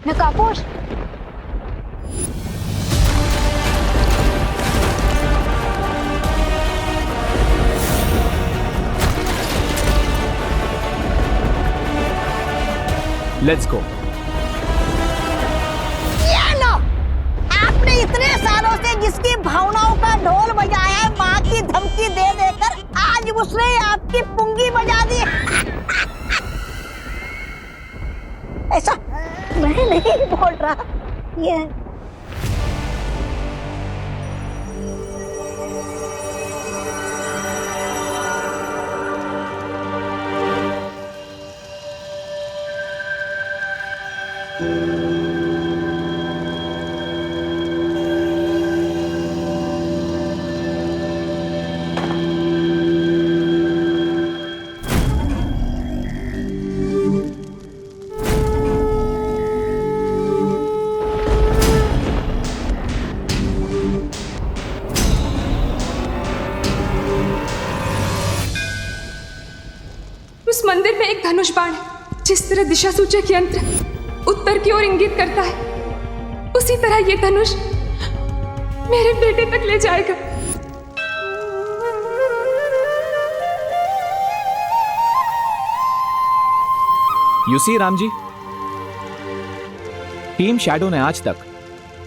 नकाबपोश। Let's go. ये लो, आपने इतने सालों से जिसकी भावनाओं का ढोल बजाया है, माँ की धमकी दे देकर आज उसने आपकी पुंगी बजा दी। ऐसा मैं नहीं बोल रहा, ये उस मंदिर में एक धनुष बाण है। जिस तरह दिशा सूचक यंत्र उत्तर की ओर इंगित करता है, उसी तरह ये धनुष मेरे बेटे तक ले जाएगा। You see Ram ji, team shadow ने आज तक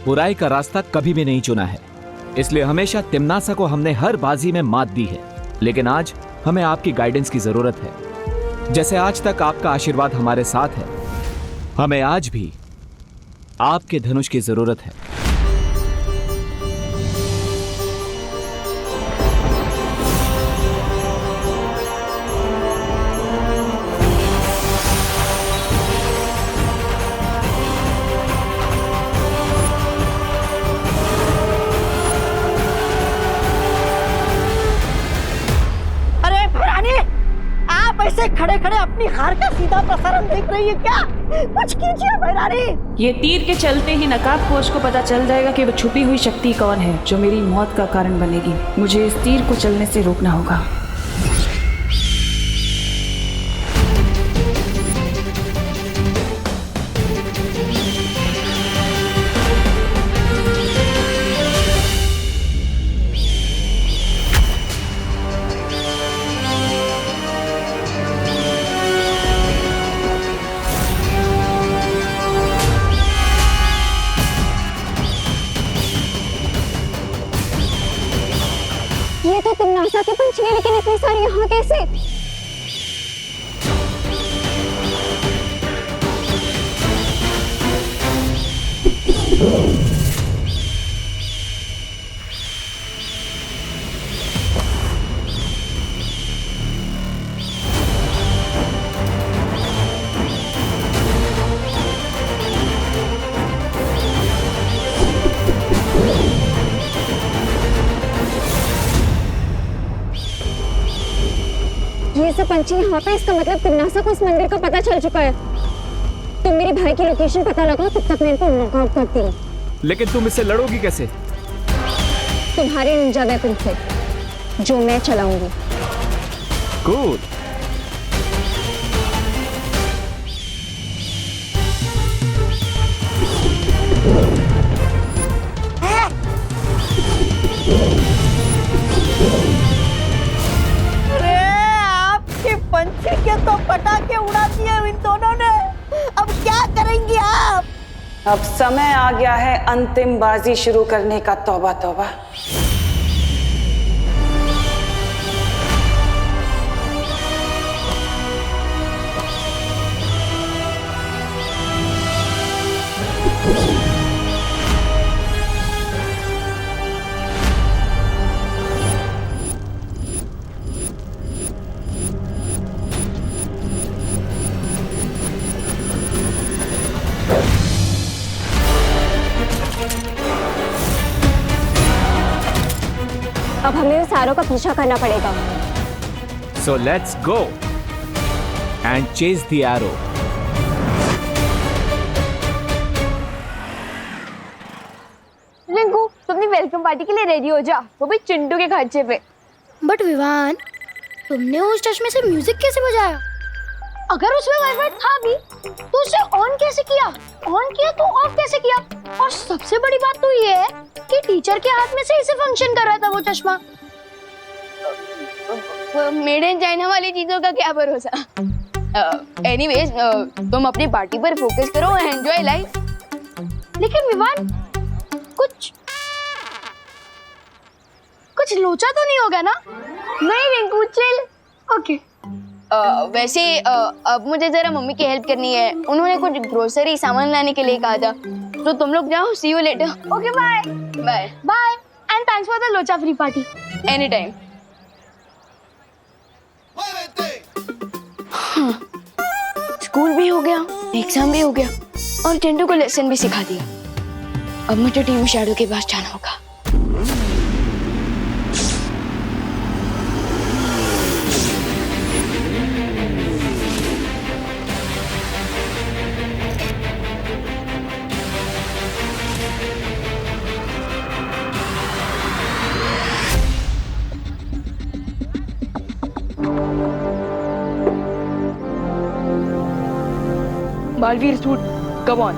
बुराई का रास्ता कभी भी नहीं चुना है, इसलिए हमेशा तिम्नासा को हमने हर बाजी में मात दी है। लेकिन आज हमें आपकी गाइडेंस की जरूरत है। जैसे आज तक आपका आशीर्वाद हमारे साथ है, हमें आज भी आपके धनुष की जरूरत है। ऐसे खड़े खड़े अपनी हार का सीधा प्रसारण देख रही है क्या? कुछ कीजिए भैरानी। ये तीर के चलते ही नकाबपोश को पता चल जाएगा कि वो छुपी हुई शक्ति कौन है जो मेरी मौत का कारण बनेगी। मुझे इस तीर को चलने से रोकना होगा। ये तो तिम्नासा के पंछी है, लेकिन इतनी सारी यहाँ कैसे? ये सब पंछी यहाँ पे, इसका मतलब तिम्नासा को इस मंदिर का पता चल चुका है। तुम मेरे भाई की लोकेशन पता लगाओ, तब तक मैं इनको नॉकआउट करती हूँ। लेकिन तुम इससे लड़ोगी कैसे? तुम्हारे निंजा वेपन से, जो मैं चलाऊंगी। गुड। पंछी के तो पटाखे उड़ा दिए इन दोनों ने। अब क्या करेंगी आप? अब समय आ गया है अंतिम बाजी शुरू करने का। तौबा तौबा। अब हमें सारों का पीछा करना पड़ेगा। So let's go and chase the arrow. Rinku, तुम अपनी वेलकम पार्टी के लिए रेडी हो जा, वो भी चिंटू के खर्चे पे। बट विवान, तुमने उस चश्मे से म्यूजिक कैसे बजाया? अगर उसमें वाईफाई था भी तो उसे ऑन कैसे किया, ऑन किया तो ऑफ कैसे किया? और सबसे बड़ी बात तो ये है कि टीचर के हाथ में से इसे फंक्शन कर रहा था वो चश्मा। मेड इन चाइना वाली चीजों का क्या भरोसा। एनीवेज तुम अपनी पार्टी पर फोकस करो, एंजॉय लाइफ। लेकिन विवान, कुछ लोचा तो नहीं होगा ना? नहीं रिंकू, चिल। ओके। वैसे अब मुझे जरा मम्मी की हेल्प करनी है। उन्होंने कुछ ग्रोसरी सामान लाने के लिए कहा था, तो तुम लोग जाओ। See you later. Okay, bye bye bye and thanks for the लोचा free party. Any time. School भी हो गया, एग्जाम भी हो गया और चिंटू को लेसन भी सिखा दिया। अब मुझे टीम शैडो के पास जाना होगा। Balveer suit, come on.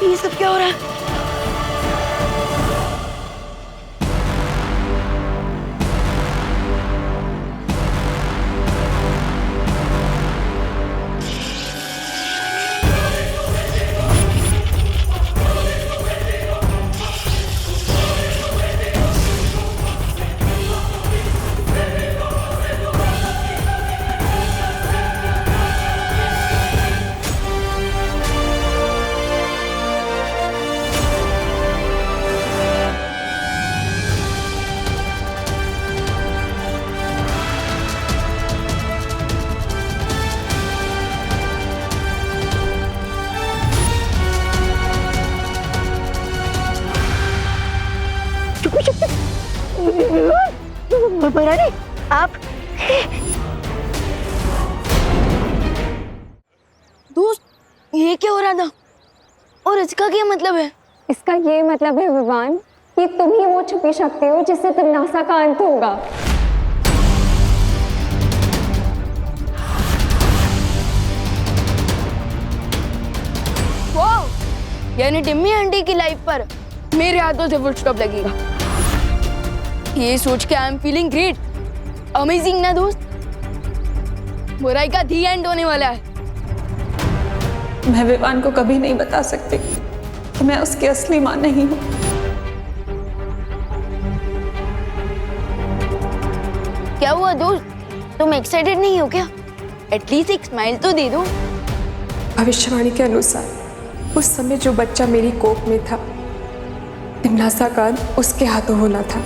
ये सब क्या हो रहा है? बरारी, आप दोस्त, ये क्या हो रहा था और इसका क्या मतलब है? इसका ये मतलब है विवान कि तुम ही वो छुपी शक्ति हो जिससे तमन्ना का अंत होगा। वाओ, यानी टिम्मी आंटी की लाइफ पर मेरे हाथों से फुल स्टॉप लगेगा। ये सोच के I am feeling great, amazing ना दोस्त। बुराई का दी एंड होने वाला है। मैं विवान को कभी नहीं बता सकती कि मैं उसकी असली मां नहीं हूँ। क्या हुआ दोस्त, तुम एक्साइटेड नहीं हो क्या? एटलीस्ट एक स्माइल तो दे दो। भविष्यवाणी के अनुसार उस समय जो बच्चा मेरी कोख में था, तिमनासा का अंत उसके हाथों होना था।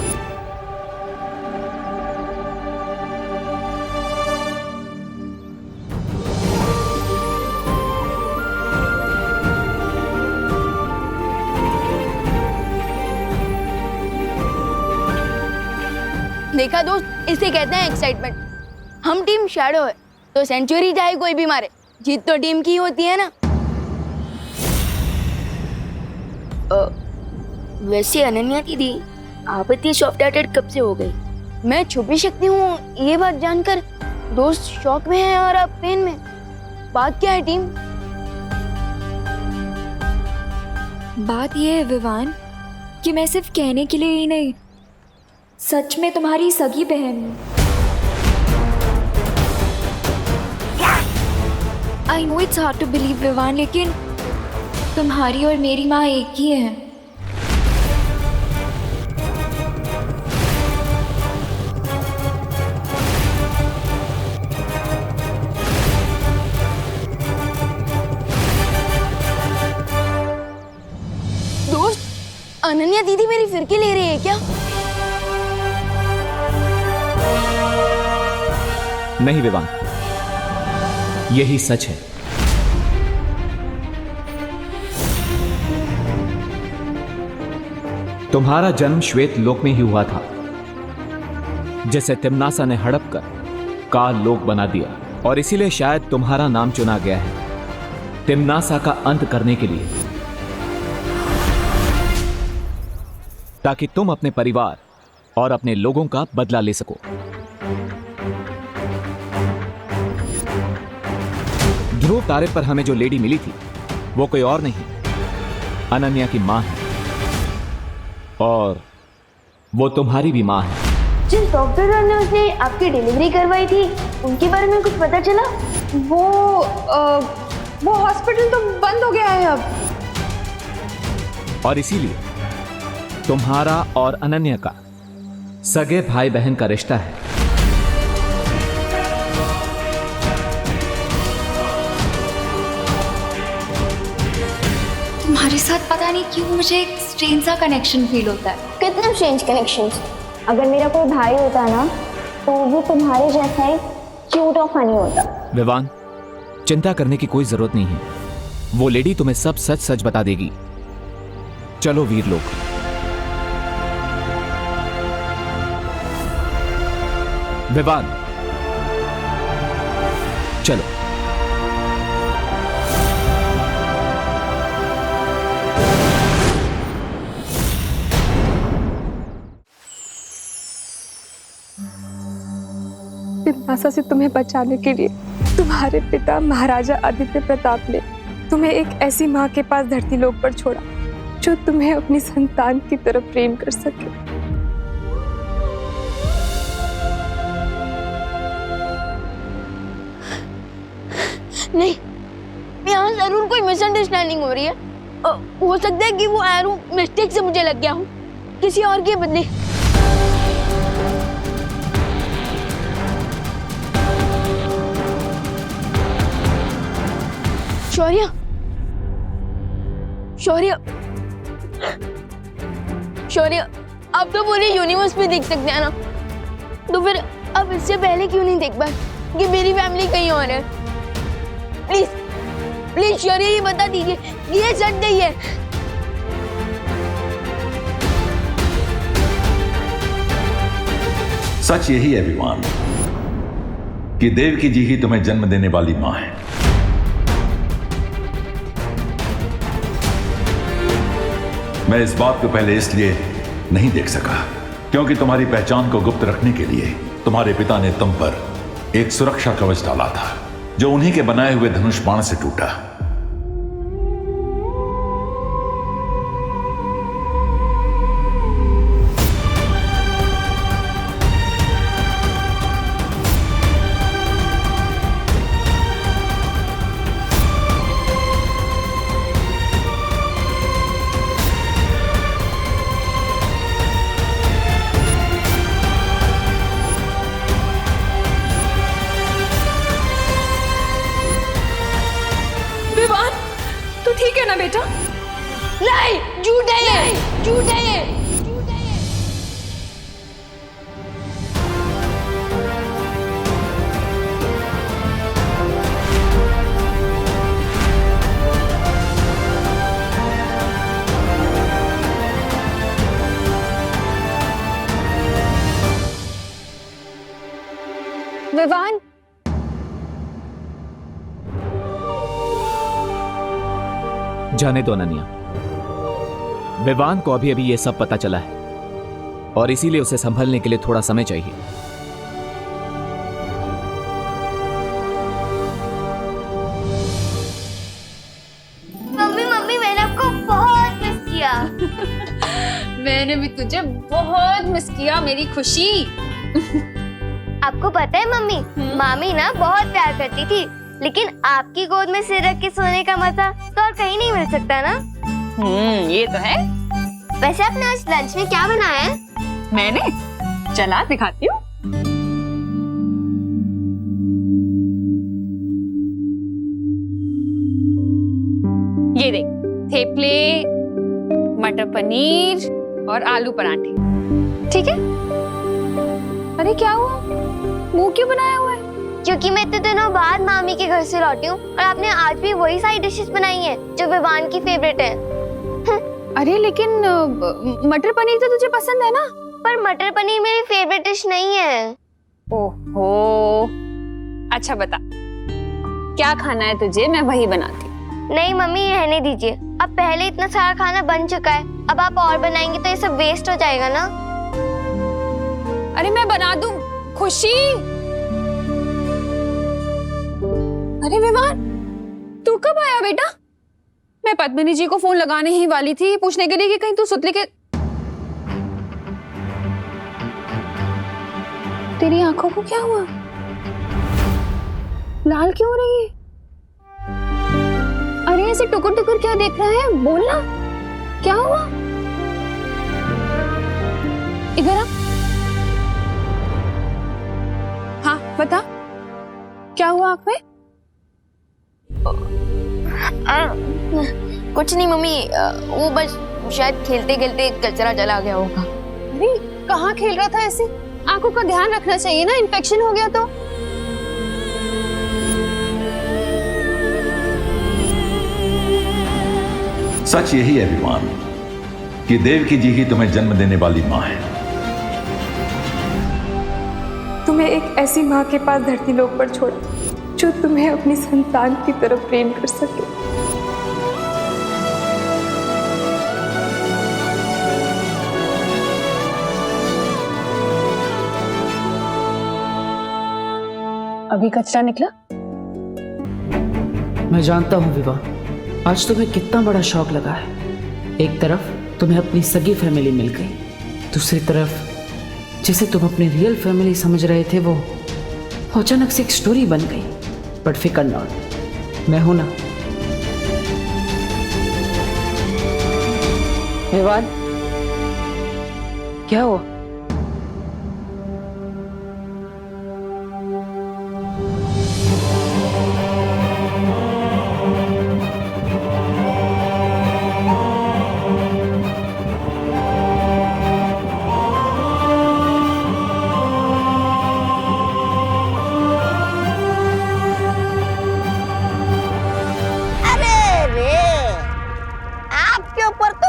देखा दोस्त, इसे कहते हैं एक्साइटमेंट। हम टीम शैडो है तो सेंचुरी चाहे कोई भी मारे, जीत तो टीम की होती है ना। वैसे अनन्या दीदी, आप इतनी सॉफ्ट हार्टेड कब से हो गई? मैं छुपी शक्ति हूँ ये बात जानकर दोस्त शौक में है और आप पेन में। बात क्या है टीम? बात यह है विवान कि मैं सिर्फ कहने के लिए ही नहीं, सच में तुम्हारी सगी बहन हूँ। I know it's hard to believe Vivaan, लेकिन तुम्हारी और मेरी माँ एक ही है। दोस्त, अनन्या दीदी मेरी फिरकी ले रही है क्या? नहीं विवान, यही सच है। तुम्हारा जन्म श्वेत लोक में ही हुआ था, जिसे तिम्नासा ने हड़प कर काल लोक बना दिया, और इसीलिए शायद तुम्हारा नाम चुना गया है तिम्नासा का अंत करने के लिए, ताकि तुम अपने परिवार और अपने लोगों का बदला ले सको। ध्रुव तारे पर हमें जो लेडी मिली थी वो कोई और नहीं, अनन्या की मां है, और वो तुम्हारी भी मां है। जिस डॉक्टर ने उसने आपकी डिलीवरी करवाई थी उनके बारे में कुछ पता चला? वो हॉस्पिटल तो बंद हो गया है अब। और इसीलिए तुम्हारा और अनन्या का सगे भाई बहन का रिश्ता है। तुम्हारे साथ पता नहीं क्यों मुझे एक स्ट्रेंज सा कनेक्शन फील होता है। कितने स्ट्रेंज कनेक्शंस। अगर मेरा कोई भाई होता ना तो वो तुम्हारे जैसा ही क्यूट और फनी होता। विवान, चिंता करने की कोई जरूरत नहीं है, वो लेडी तुम्हें सब सच सच बता देगी। चलो वीर लोग। विवान, चलो। तिम्नासा से तुम्हें बचाने के लिए तुम्हारे पिता महाराजा आदित्य प्रताप ने तुम्हें एक ऐसी माँ के पास धरती लोक पर छोड़ा जो तुम्हें अपनी संतान की तरह प्रेम कर सके। नहीं, यहाँ जरूर कोई मिसअंडरस्टैंडिंग हो रही है। हो सकता है कि वो एरो मिस्टेक से मुझे लग गया हूँ, किसी और के बदले। शौर्य, शौर्य, शौर्य, आप तो पूरे यूनिवर्स में देख सकते हैं ना, तो फिर अब इससे पहले क्यों नहीं देख पाए कि मेरी फैमिली कहीं और है? प्लीज, प्लीज शौर्य, ये बता दीजिए ये सच नहीं है। सच यही है विवान कि देवकी जी ही तुम्हें जन्म देने वाली मां है। मैं इस बात को पहले इसलिए नहीं देख सका क्योंकि तुम्हारी पहचान को गुप्त रखने के लिए तुम्हारे पिता ने तुम पर एक सुरक्षा कवच डाला था जो उन्हीं के बनाए हुए धनुष बाण से टूटा। ठीक है ना बेटा? नहीं, झूठ है ये, झूठ है ये। विवान, जाने दो अनन्या, विवान को अभी अभी ये सब पता चला है, और इसीलिए उसे संभलने के लिए थोड़ा समय चाहिए। मम्मी मम्मी मैंने आपको बहुत मिस किया। मैंने भी तुझे बहुत मिस किया मेरी खुशी। आपको पता है मम्मी, मामी ना बहुत प्यार करती थी, लेकिन आपकी गोद में सिर रख के सोने का मजा तो और कहीं नहीं मिल सकता ना। ये तो है। वैसे आपने आज लंच में क्या बनाया है? मैंने चला दिखाती हूँ। ये देख, थेपले, मटर पनीर और आलू पराठे। ठीक है? अरे क्या हुआ? मुंह क्यों बनाया हुआ है? क्योंकि मैं इतने दिनों बाद मामी के घर से लौटी हूँ और आपने आज भी वही सारी डिशेस बनाई हैं जो विवान की फेवरेट है। अरे लेकिन मटर पनीर तो तुझे पसंद है ना? पर मटर पनीर मेरी फेवरेट डिश नहीं है। ओहो, अच्छा बता, क्या खाना है तुझे? मैं वही बनाती। नहीं मम्मी, रहने दीजिए। अब पहले इतना सारा खाना बन चुका है, अब आप और बनाएंगे तो ये सब वेस्ट हो जाएगा ना। अरे मैं बना दूं। खुशी, अरे विवान, तू कब आया बेटा? मैं पद्मिनी जी को फोन लगाने ही वाली थी पूछने के लिए कि कहीं तू सुतली के। तेरी आंखों को क्या हुआ? लाल क्यों हो रही है? अरे ऐसे टुकुर टुकुर क्या देख रहा है? बोलना, क्या हुआ? इधर आ। हाँ बता, क्या हुआ आंख में? कुछ नहीं मम्मी, वो बस शायद खेलते खेलते कचरा चला गया होगा। अरे कहाँ खेल रहा था ऐसे? आंखों का ध्यान रखना चाहिए ना, इन्फेक्शन हो गया तो। सच यही है विवान कि देवकी जी ही तुम्हें जन्म देने वाली माँ है। तुम्हें एक ऐसी माँ के पास धरती लोक पर छोड़ा जो तुम्हें अपनी संतान की तरफ प्रेम कर सके। अभी कचरा निकला? मैं जानता हूँ विवाह, आज तुम्हें कितना बड़ा शौक लगा है। एक तरफ तुम्हें अपनी सगी फैमिली मिल गई, दूसरी तरफ जिसे तुम अपनी रियल फैमिली समझ रहे थे वो अचानक से एक स्टोरी बन गई। बट फिकर नॉट, मैं हूं ना। विवाद, क्या हुआ?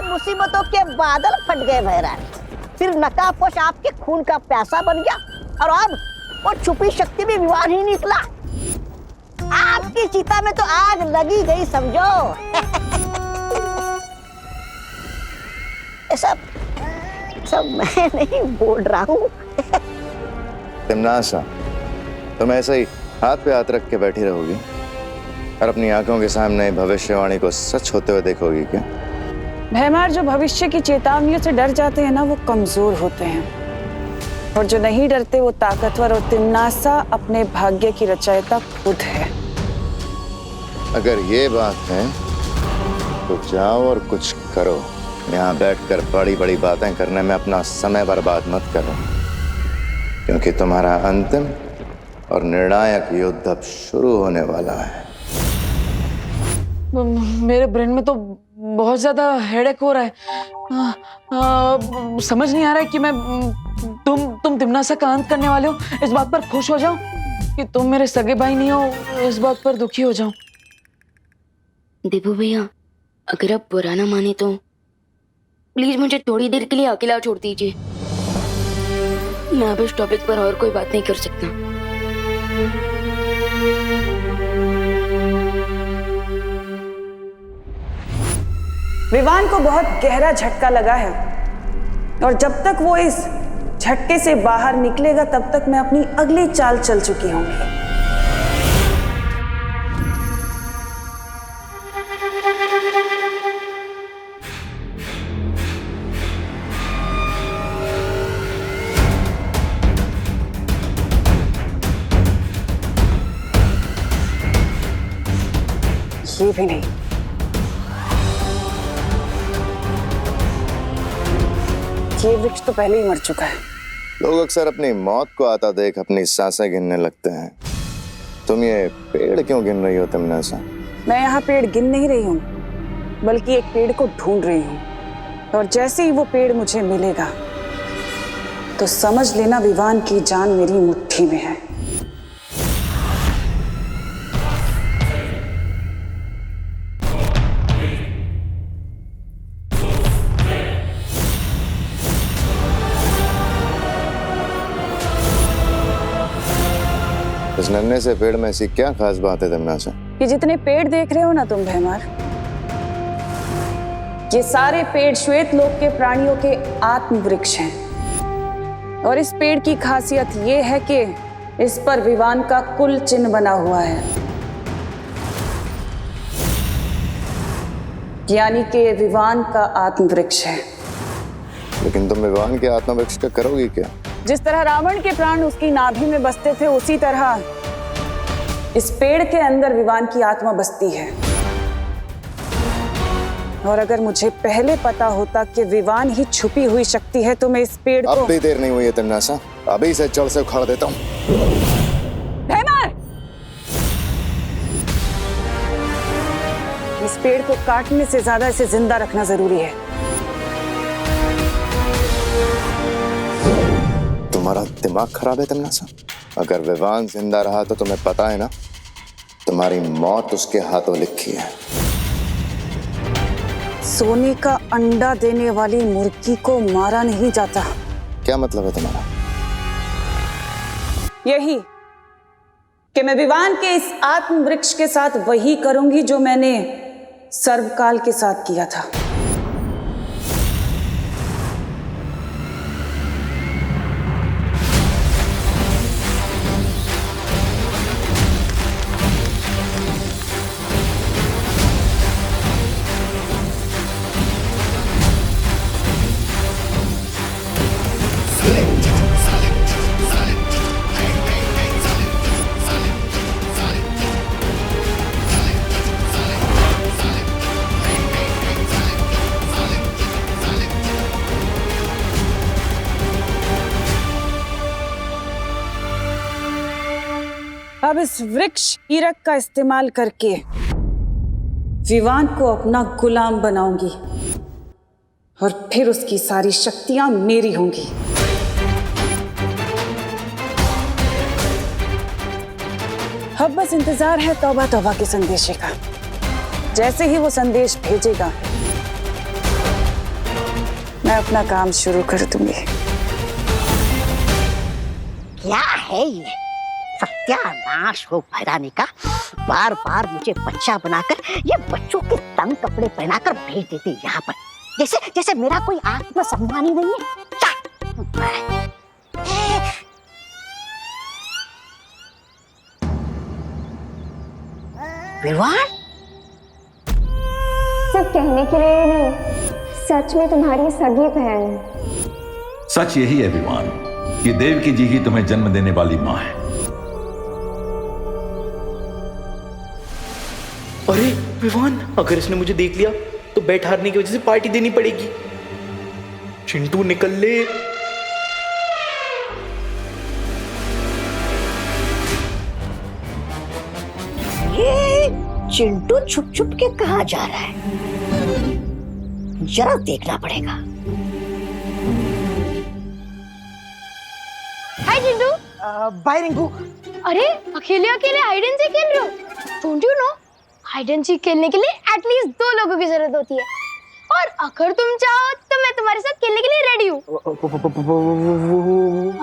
मुसीबतों के बादल फट गए भैरान। फिर नकाबपोश आपके खून का प्यासा बन गया और अब वो छुपी शक्ति भी विवान ही निकला। आपकी चिता में तो आग लगी गई समझो। सब मैं नहीं बोल रहा हूँ। तिमनासा, तुम ऐसे ही हाथ पे हाथ रख के बैठी रहोगी और अपनी आंखों के सामने भविष्यवाणी को सच होते हुए देखोगी क्या? भैमार, जो भविष्य की चेतावनियों से डर जाते हैं ना, वो कमजोर होते हैं, और जो नहीं डरते वो ताकतवर। और तिमनासा अपने भाग्य की रचयिता खुद है। अगर ये बात है तो जाओ और कुछ करो। यहाँ बैठकर बड़ी बड़ी बातें करने में अपना समय बर्बाद मत करो, क्योंकि तुम्हारा अंतिम और निर्णायक युद्ध अब शुरू होने वाला है। मेरे ब्रेन में तो बहुत ज्यादा हेडेक हो रहा है। समझ नहीं आ रहा है कि मैं तुम तिमनासा का अंत करने वाले हो, इस बात पर खुश हो जाऊं कि तुम मेरे सगे भाई नहीं हो, इस बात पर दुखी हो जाऊं। देबू भैया, अगर आप बुरा ना माने तो प्लीज मुझे थोड़ी देर के लिए अकेला छोड़ दीजिए। मैं अब इस टॉपिक पर और कोई बात नहीं कर सकता। विवान को बहुत गहरा झटका लगा है और जब तक वो इस झटके से बाहर निकलेगा तब तक मैं अपनी अगली चाल चल चुकी होंगी। ये भी नहीं। ये वृक्ष तो पहले ही मर चुका है। लोग अक्सर अपनी मौत को आता देख अपनी सांसें गिनने लगते हैं। तुम ये पेड़ क्यों गिन रही हो तमन्ना? मैं यहाँ पेड़ गिन नहीं रही हूँ, बल्कि एक पेड़ को ढूंढ रही हूँ। और जैसे ही वो पेड़ मुझे मिलेगा तो समझ लेना विवान की जान मेरी मुट्ठी में है। इस नन्हे से पेड़ में ऐसी क्या खास बात है तमन्ना? ये जितने पेड़ देख रहे हो ना तुम भैमार, ये सारे पेड़ श्वेत लोक के प्राणियों के आत्म वृक्ष हैं। और इस पेड़ की खासियत ये है कि इस पर विवान का कुल चिन्ह बना हुआ है, यानी कि ये विवान का आत्म वृक्ष है। लेकिन तुम विवान के आत्म वृक्ष का करोगी क्या? जिस तरह रावण के प्राण उसकी नाभि में बसते थे, उसी तरह इस पेड़ के अंदर विवान की आत्मा बसती है। और अगर मुझे पहले पता होता कि विवान ही छुपी हुई शक्ति है तो मैं इस पेड़ को... अब भी देर नहीं हुई है तमन्ना, अभी से जड़ से उखाड़ देता हूँ। भैमार! इस पेड़ को काटने से ज्यादा इसे जिंदा रखना जरूरी है। तुम्हारा दिमाग खराब है तमन्ना? अगर विवान जिंदा रहा तो तुम्हें पता है ना, तुम्हारी मौत उसके हाथों लिखी है। सोने का अंडा देने वाली मुर्गी को मारा नहीं जाता। क्या मतलब है तुम्हारा? यही कि मैं विवान के इस आत्म वृक्ष के साथ वही करूंगी जो मैंने सर्वकाल के साथ किया था। अब इस वृक्ष हीरक का इस्तेमाल करके विवान को अपना गुलाम बनाऊंगी और फिर उसकी सारी शक्तियां मेरी होंगी। अब बस इंतजार है तौबा तौबा के संदेशे का। जैसे ही वो संदेश भेजेगा मैं अपना काम शुरू कर दूंगी। क्या है ये? सत्यानाश हो भैरानी का। बार बार मुझे बच्चा बनाकर ये बच्चों के तंग कपड़े पहनाकर भेज देते यहाँ पर, जैसे जैसे मेरा कोई आत्मसम्मान ही नहीं है। विवान सिर्फ कहने के लिए नहीं, सच में तुम्हारी सगी बहन। सच यही है विवान, ये देवकी जी ही तुम्हें जन्म देने वाली माँ है। अरे विवान, अगर इसने मुझे देख लिया तो बैट हारने की वजह से पार्टी देनी पड़ेगी। चिंटू निकल ले। ये चिंटू छुप छुप के कहाँ जा रहा है? जरा देखना पड़ेगा। हाय चिंटू। बाय रिंकू। अरे अकेले अकेले हाइड एंड सीक खेल रहे हो? Don't you know, hide and seek खेलने के लिए एटलीस्ट 2 लोगों की जरूरत होती है। और अगर तुम चाहो तो मैं तुम्हारे साथ खेलने के लिए रेडी हूँ।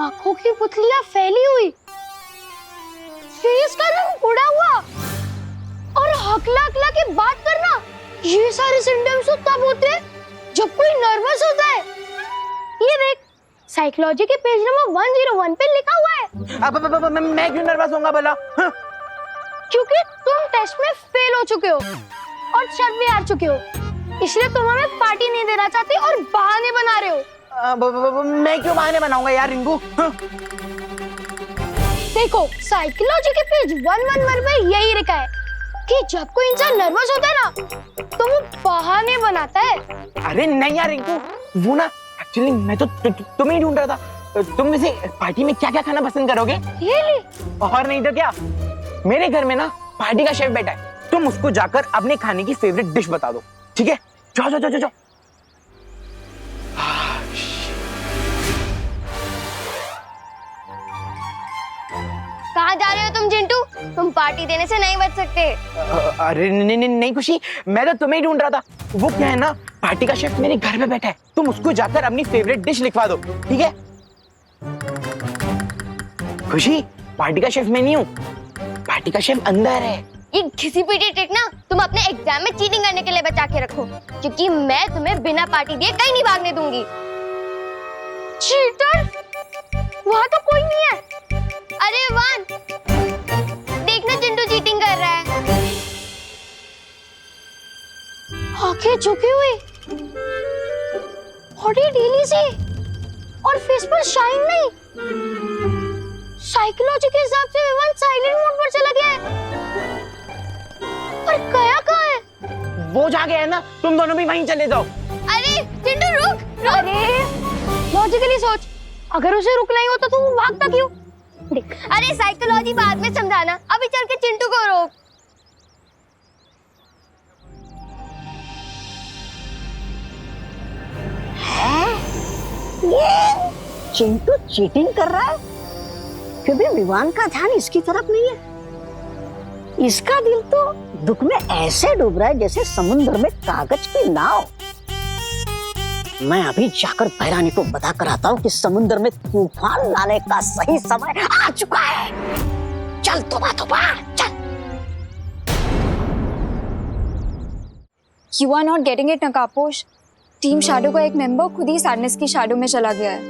आंखों की पुतलियां फैली हुई, फेस का रंग उड़ा हुआ और हकला हकला के बात करना, ये सारे सिम्टम्स तो तब होते हैं जब कोई नर्वस होता है। ये देख, साइकोलॉजी के पेज नंबर 101 पे लिखा हुआ है। अब मैं क्यों नर्वस होऊंगा भला? हाँ? क्योंकि तुम टेस्ट में फेल हो चुके हो और शर्त भी हार चुके हो, इसलिए तुम हमें पार्टी नहीं देना चाहते और बहाने बना रहे हो। मैं क्यों बहाने बनाऊंगा यार रिंकू? हाँ? देखो, साइकोलॉजी के पेज 111 पे यही लिखा है कि जब कोई इंसान नर्वस होता है ना तो वो बहाने बनाता है। अरे नहीं यार रिंकू, वो ना एक्चुअली मैं तो तुम्हें ही ढूंढ रहा था। तुम वैसे पार्टी में क्या क्या खाना पसंद करोगे? Really? और नहीं तो क्या, मेरे घर में ना पार्टी का शेफ बैठा है, तुम उसको जाकर अपने खाने की फेवरेट डिश बता दो, ठीक है? जाओ जाओ जाओ जाओ। कहाँ जा रहे हो तुम चिंटू? तुम पार्टी देने से नहीं बच सकते। अरे नहीं खुशी, मैं तो तुम्हें ही ढूंढ रहा था। वो क्या है ना, पार्टी का शेफ मेरे घर में बैठा है, तुम उसको जाकर अपनी फेवरेट डिश लिखवा दो, ठीक है? खुशी, पार्टी का शेफ मैं नहीं हूँ, पार्टी का शेफ अंदर है। ये घिसी पिटी ट्रिक ना तुम अपने एग्जाम में चीटिंग करने के लिए बचा के रखो, क्योंकि मैं तुम्हें बिना पार्टी दिए कहीं नहीं भागने दूंगी। चीटर, वहाँ तो कोई नहीं है। अरे वान, देखना चिंटू चीटिंग कर रहा है। आंखें झुकी हुई, बॉडी ढीली सी और फेस पर शाइन नहीं। साइकोलॉजी के हिसाब से विवान साइलेंट मोड पर चला गया है। पर गया कहाँ है? वो जा गया है ना, तुम दोनों भी वहीं चले जाओ। अरे चिंटू रुक। अरे लॉजिकली सोच, अगर उसे रुकना ही होता तो वो भागता क्यों? देख, अरे साइकोलॉजी बाद में समझाना, अभी चल के चिंटू को रोक। ये चिंटू चीटिंग कर रहा है, फिर भी विवान का ध्यान इसकी तरफ नहीं है। इसका दिल तो दुख में ऐसे डूब रहा है जैसे समुद्र में कागज की नाव। मैं अभी जाकर भैरानी को बता कर आता हूँ कि समुद्र में तूफान लाने का सही समय आ चुका है। चल तोबा तोबा, चल। You are not getting it, नकापोश। टीम शैडो का एक मेंबर खुद ही सैडनेस की शैडो में चला गया है।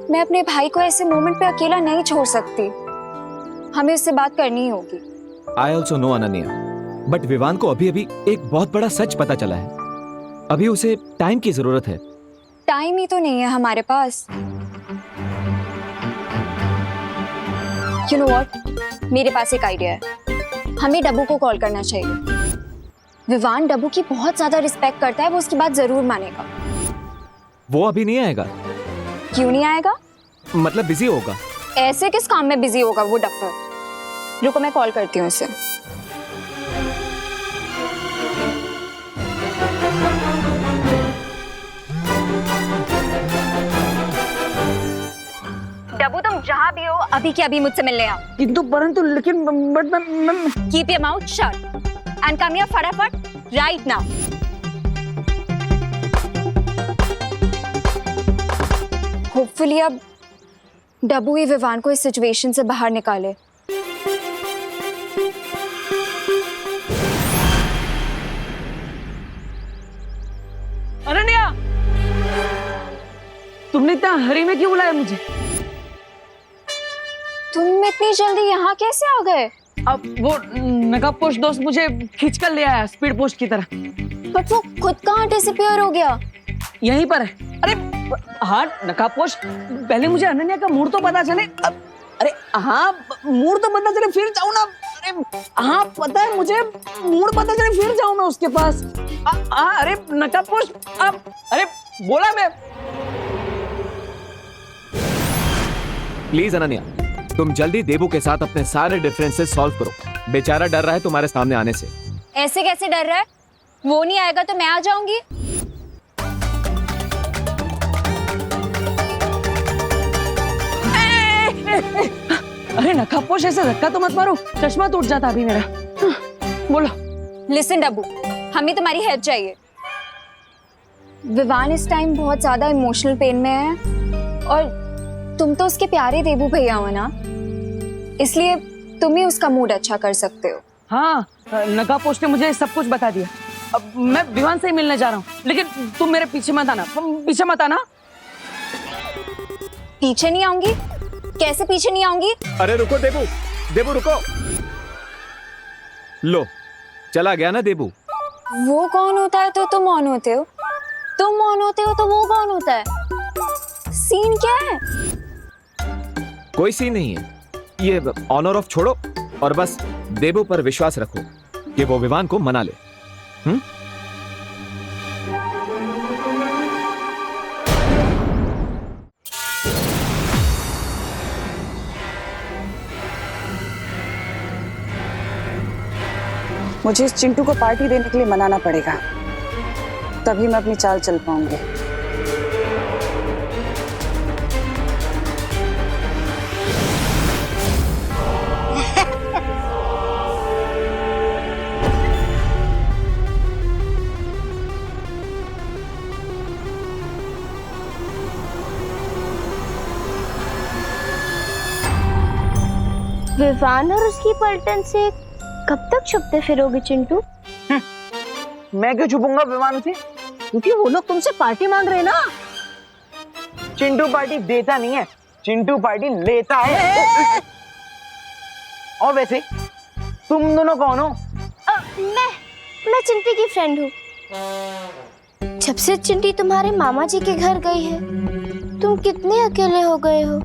मैं अपने भाई को ऐसे मोमेंट पे अकेला नहीं छोड़ सकती, हमें उससे बात करनी ही होगी। I also know Ananya, but Vivaan को अभी अभी एक बहुत बड़ा सच पता चला है। अभी उसे टाइम की जरूरत है। टाइम ही तो नहीं है हमारे पास। You know what? मेरे पास एक आइडिया है। हमें डब्बू को कॉल करना चाहिए। विवान डब्बू की बहुत ज्यादा रिस्पेक्ट करता है, वो उसकी बात जरूर मानेगा। वो अभी नहीं आएगा। क्यों नहीं आएगा? मतलब बिजी होगा। ऐसे किस काम में बिजी होगा वो डफर? रुको मैं कॉल करती हूँ उसे। डब्बू तुम जहाँ भी हो अभी के अभी मुझसे मिलने आओ। किंतु परंतु लेकिन keep your mouth shut and come here फटाफट राइट नाउ। होपफुली अब डब्बू ही विवान को इस सिचुएशन से बाहर निकाले। अनन्या, तुमने इतना हरी में क्यों बुलाया मुझे? तुम इतनी जल्दी यहाँ कैसे आ गए? अब वो नकाब पोस्ट दोस्त मुझे खींच कर ले आया स्पीड पोस्ट की तरह। बट वो खुद कहाँ डिसअपीयर हो गया? यहीं पर है। अरे हाँ नकाब पोस्ट, पहले मुझे अनन्या का मूड तो पता चले। अरे हाँ, मूड तो पता चले फिर जाऊँ ना। अरे हाँ पता है मुझे, मूड पता चले फिर जाऊँ मैं उसके पास। अरे नकाब पोस्ट, अरे बोला मैं। प्लीज अनन्या, तुम जल्दी देबू के साथ अपने सारे डिफरेंसेस सॉल्व करो। बेचारा डर रहा है तुम्हारे सामने आने से। ऐसे कैसे डर रहा है? वो नहीं आएगा तो मैं आ जाऊंगी। अरे नकाबपोश, ऐसे धक्का तो मत मारो, चश्मा टूट जाता अभी मेरा। बोलो। लिसन डब्बू, हमें तुम्हारी हेल्प चाहिए। विवान इस टाइम बहुत ज्यादा इमोशनल पेन में है और तुम तो उसके प्यारे देबू भैया हो ना, इसलिए तुम ही उसका मूड अच्छा कर सकते हो। हाँ, नकाबपोश ने मुझे सब कुछ बता दिया। अब मैं विवान से ही मिलने जा रहा हूँ, लेकिन तुम मेरे पीछे मत आना, पीछे मत आना। पीछे नहीं आऊंगी? कैसे पीछे नहीं आऊंगी? अरे रुको देबू, देबू रुको। लो चला गया ना देबू। वो कौन होता है तो तुम ऑन होते हो, तुम ऑन होते हो तो वो कौन होता है? सीन क्या है? कोई सीन नहीं है, ये ऑन और ऑफ छोड़ो और बस देबू पर विश्वास रखो कि वो विवान को मना ले। मुझे इस चिंटू को पार्टी देने के लिए मनाना पड़ेगा, तभी मैं अपनी चाल चल पाऊंगी। विवान और उसकी पलटन से कब तक छुपते फिरोगे चिंटू? मैं क्यों छुपूंगा विवान से? क्योंकि वो लोग तुमसे पार्टी मांग रहे हैं ना। चिंटू पार्टी देता नहीं है, चिंटू पार्टी लेता है। और वैसे तुम दोनों कौन हो? मैं चिंटी की फ्रेंड हूँ। जब से चिंटी तुम्हारे मामा जी के घर गई है, तुम कितने अकेले हो गए हो,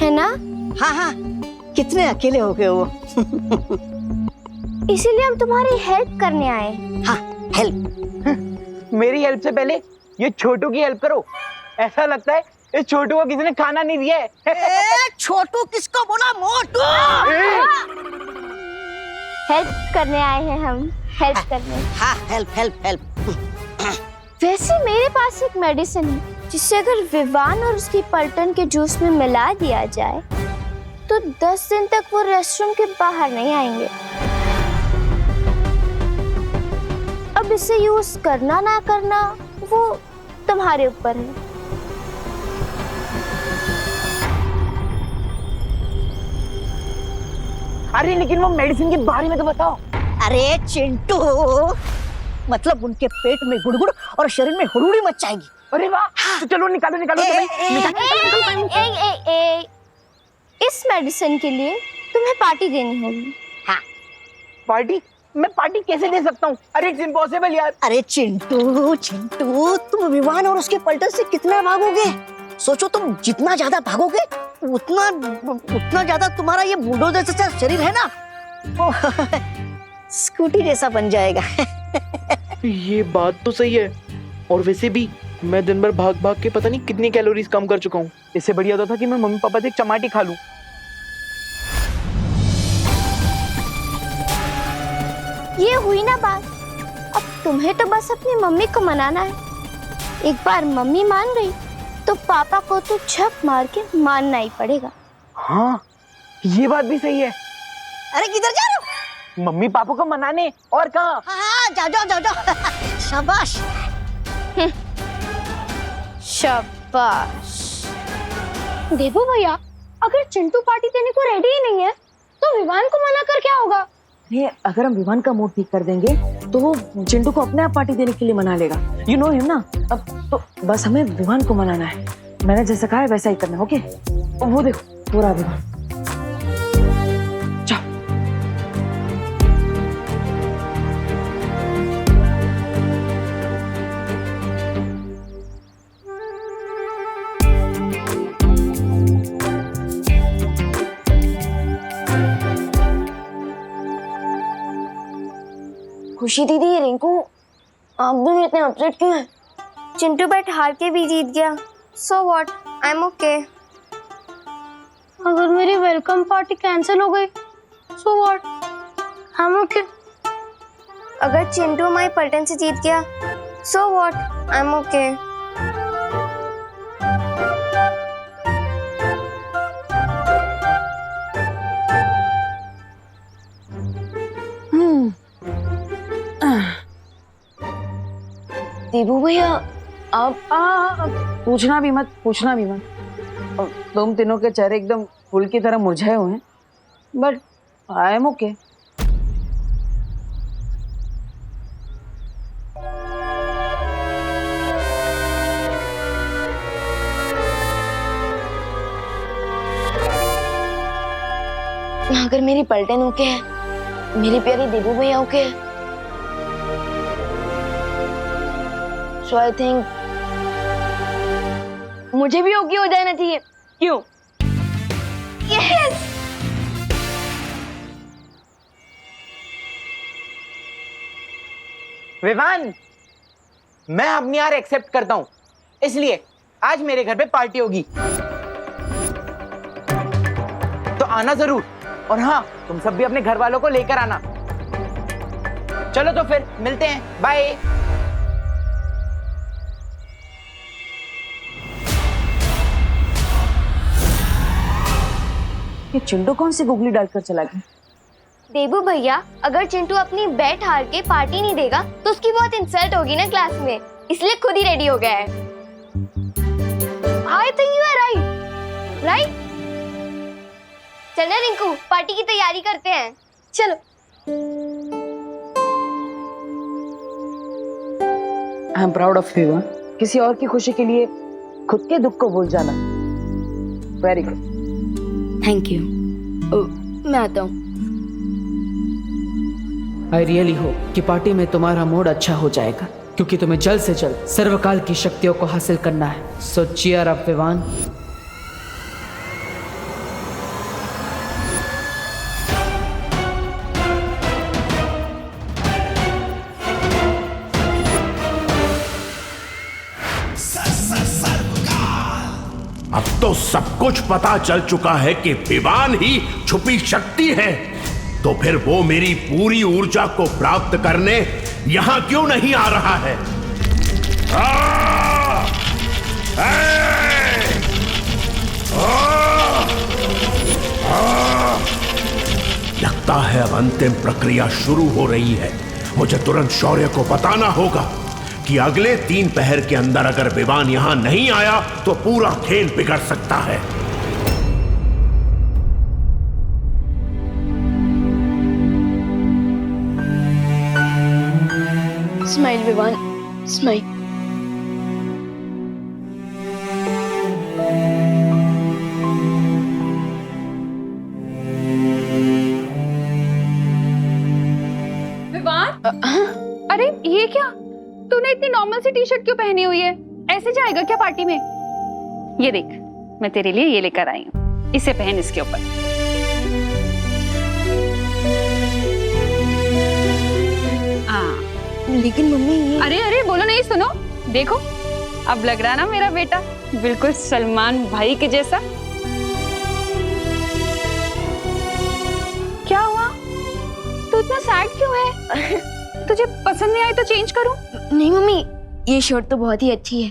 है ना? हाँ हाँ, कितने अकेले हो गए हो। इसीलिए हम तुम्हारी हेल्प करने आए। हाँ, हेल्प। मेरी हेल्प से पहले ये छोटू की हेल्प करो। ऐसा लगता है इस छोटू को किसी ने खाना नहीं दिया है। छोटू किसको बोला? मोटू। हेल्प करने आए हैं हम, हेल्प करने। हाँ, हेल्प हेल्प हेल्प। वैसे मेरे पास एक मेडिसिन है जिससे अगर विवान और उसकी पलटन के जूस में मिला दिया जाए तो 10 दिन तक वो रेस्टरूम के बाहर नहीं आएंगे। अब इसे यूज करना ना करना वो तुम्हारे ऊपर है। अरे लेकिन वो मेडिसिन के बारे में तो बताओ। अरे चिंटू, मतलब उनके पेट में गुड़गुड़ और शरीर में हुड़ुड़ी मच जाएगी। अरे वाह, तो चलो निकालो निकालो तुम्हें। इस मेडिसिन के लिए तुम्हें पार्टी देनी होगी। हाँ। पार्टी? मैं पार्टी कैसे दे सकता हूँ? अरे इट्स इम्पॉसिबल यार। अरे चिंटू चिंटू, तुम विवान और उसके पलटन से कितना भागोगे? सोचो, तुम जितना ज्यादा भागोगे उतना ज्यादा तुम्हारा ये बुलडोजर जैसा शरीर है ना, वो स्कूटी जैसा बन जाएगा। ये बात तो सही है, और वैसे भी मैं दिन भर भाग भाग के पता नहीं कितनी कैलोरीज कम कर चुका हूँ। इससे बढ़िया होता था कि मैं मम्मी पापा से एक चमाटी खा लूं। ये हुई ना बात। अब तुम्हें तो बस अपनी मम्मी को मनाना है। एक बार मम्मी मान गई तो पापा को तो झप मार के मानना ही पड़ेगा। हाँ, ये बात भी सही है। अरे किधर जा रहे हो? मम्मी पापा को मनाने। और कहाँ? हाँ, जाओ। शाबाश। शाबाश। देवू भैया, अगर चिंटू पार्टी देने को रेडी ही नहीं है तो विवान को मना कर क्या होगा? ये अगर हम विवान का मूड ठीक कर देंगे तो वो चिंटू को अपने आप पार्टी देने के लिए मना लेगा। यू नो हिम ना। अब तो बस हमें विवान को मनाना है। मैंने जैसा कहा है वैसा ही करना, ओके? वो देखो पूरा विवान। जाओ। खुशी दीदी, रिंकू, आप दोनों इतने अपसेट क्यों हैं? चिंटू बैट हार के भी जीत गया। So what, I am okay. अगर मेरी वेलकम पार्टी कैंसिल हो गई so what, I am okay. अगर चिंटू हमारी पलटन से जीत गया so what, I am okay. Devu भैया, आप पूछना भी मत। तुम तीनों के चेहरे एकदम फूल की तरह मुरझाए हुए हैं, बट आई एम ओके। अगर मेरी पलटन ओके है, मेरी प्यारी देबू भैया ओके है, सो आई थिंक मुझे भी ओके हो जाना चाहिए। क्यों? यस। विवान, मैं अपनी हार एक्सेप्ट करता हूं, इसलिए आज मेरे घर पे पार्टी होगी, तो आना जरूर। और हाँ, तुम सब भी अपने घर वालों को लेकर आना। चलो तो फिर मिलते हैं, बाय। ये चिंटू कौन सी गुगली डालकर चला गया? देबू भैया, अगर चिंटू अपनी बैट हार के पार्टी नहीं देगा तो उसकी बहुत इंसल्ट होगी ना क्लास में, इसलिए खुद ही रेडी हो गया है। I think you are right, right? चल ना रिंकू, पार्टी की तैयारी करते हैं, चलो। I am proud of you. किसी और की खुशी के लिए खुद के दुख को भूल जाना, वेरी गुड। Thank you. मैं आता हूँ। आई रियली होप कि पार्टी में तुम्हारा मूड अच्छा हो जाएगा, क्योंकि तुम्हें जल्द से जल्द सर्वकाल की शक्तियों को हासिल करना है। सो चीयर अप विवान। अब तो सब कुछ पता चल चुका है कि विवान ही छुपी शक्ति है, तो फिर वो मेरी पूरी ऊर्जा को प्राप्त करने यहां क्यों नहीं आ रहा है? लगता है अब अंतिम प्रक्रिया शुरू हो रही है। मुझे तुरंत शौर्य को बताना होगा कि अगले 3 पहर के अंदर अगर विवान यहां नहीं आया तो पूरा खेल बिगड़ सकता है। Smile Vivaan, smile. विवान, अरे ये क्या? तूने इतनी नॉर्मल सी टी शर्ट क्यों पहनी हुई है? ऐसे जाएगा क्या पार्टी में? ये देख, मैं तेरे लिए ये लेकर आई हूँ, इसे पहन इसके ऊपर। लेकिन मम्मी ये... अरे अरे बोलो नहीं, सुनो, देखो अब लग रहा ना मेरा बेटा बिल्कुल सलमान भाई के जैसा। क्या हुआ? तू इतना सैड क्यों है? तुझे पसंद नहीं आई तो चेंज करूं? नहीं मम्मी, ये शर्ट तो बहुत ही अच्छी है,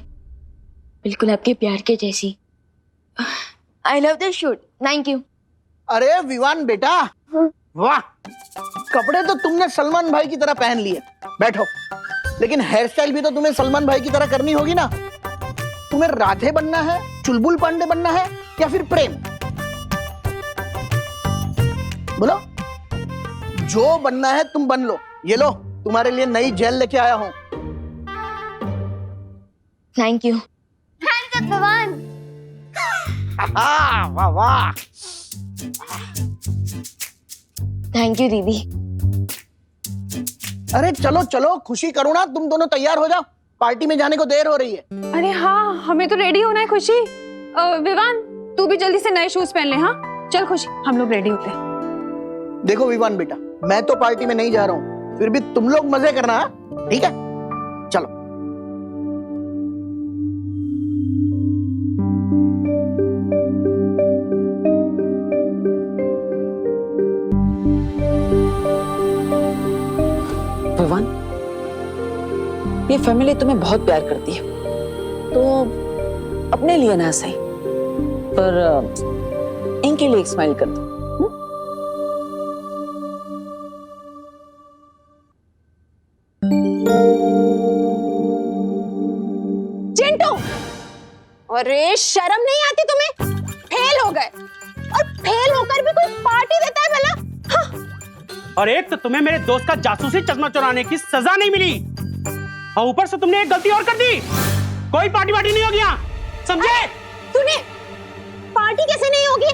बिल्कुल आपके प्यार के जैसी। I love this shirt, thank you. अरे विवान बेटा, वाह, कपड़े तो तुमने सलमान भाई की तरह पहन लिए। बैठो। लेकिन हेयर स्टाइल भी तो तुम्हें सलमान भाई की तरह करनी होगी ना। तुम्हें राधे बनना है, चुलबुल पांडे बनना है, या फिर प्रेम? बोलो, जो बनना है तुम बन लो। ये लो, तुम्हारे लिए नई जेल लेके आया हूं। Thank you. थैंक्स भगवान। वाह वाह। थैंक यू दीदी। अरे चलो चलो, खुशी करो ना, तुम दोनों तैयार हो जाओ, पार्टी में जाने को देर हो रही है। अरे हाँ, हमें तो रेडी होना है खुशी। विवान, तू भी जल्दी से नए शूज पहन ले। हाँ चल खुशी, हम लोग रेडी होते हैं। देखो विवान बेटा, मैं तो पार्टी में नहीं जा रहा हूँ, फिर भी तुम लोग मजे करना, ठीक है? चलो। विवान, ये फैमिली तुम्हें बहुत प्यार करती है, तो अपने लिए ना सही पर इनके लिए एक स्माइल कर दो। चिंटू, अरे शर्म नहीं आती तुम्हें? फेल हो गए, और फेल होकर भी कोई पार्टी देता है भला? हाँ। और एक तो तुम्हें मेरे दोस्त का जासूसी चश्मा चुराने की सजा नहीं मिली, और ऊपर से तुमने एक गलती और कर दी। कोई पार्टी वार्टी नहीं होगी यहाँ, समझे? तूने पार्टी कैसे नहीं होगी?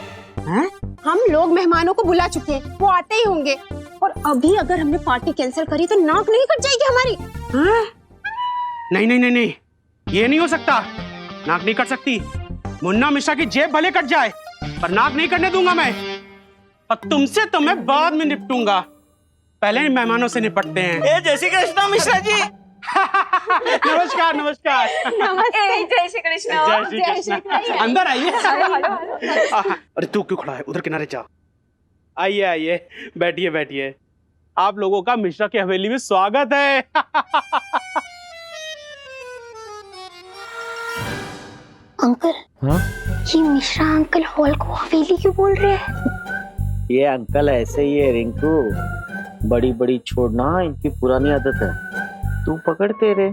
हम लोग मेहमानों को बुला चुके हैं, वो आते ही होंगे। और अभी अगर हमने पार्टी कैंसिल करी तो नाक नहीं कट जाएगी हमारी। हाँ? नहीं नहीं नहीं नहीं, ये नहीं हो सकता। नाक नहीं कट सकती। मुन्ना मिश्रा की जेब भले कट जाए पर नाक नहीं कटने दूंगा मैं। और तुमसे तो मैं बाद में निपटूंगा, पहले मेहमानों से निपटते हैं। जय श्री कृष्ण मिश्रा जी। नमस्कार नमस्कार। नमस्ते, जय श्री कृष्ण। जय श्री कृष्ण। अंदर आइए। अरे तू क्यों खड़ा है, उधर किनारे जा। आइए आइए, बैठिए बैठिए। आप लोगों का मिश्रा की हवेली में स्वागत है। अंकल, हाँ? ये मिश्रा अंकल हॉल को हवेली क्यों बोल रहे हैं? ये अंकल ऐसे ही है रिंकू, बड़ी बड़ी छोड़ना इनकी पुरानी आदत है, तू पकड़ते रे।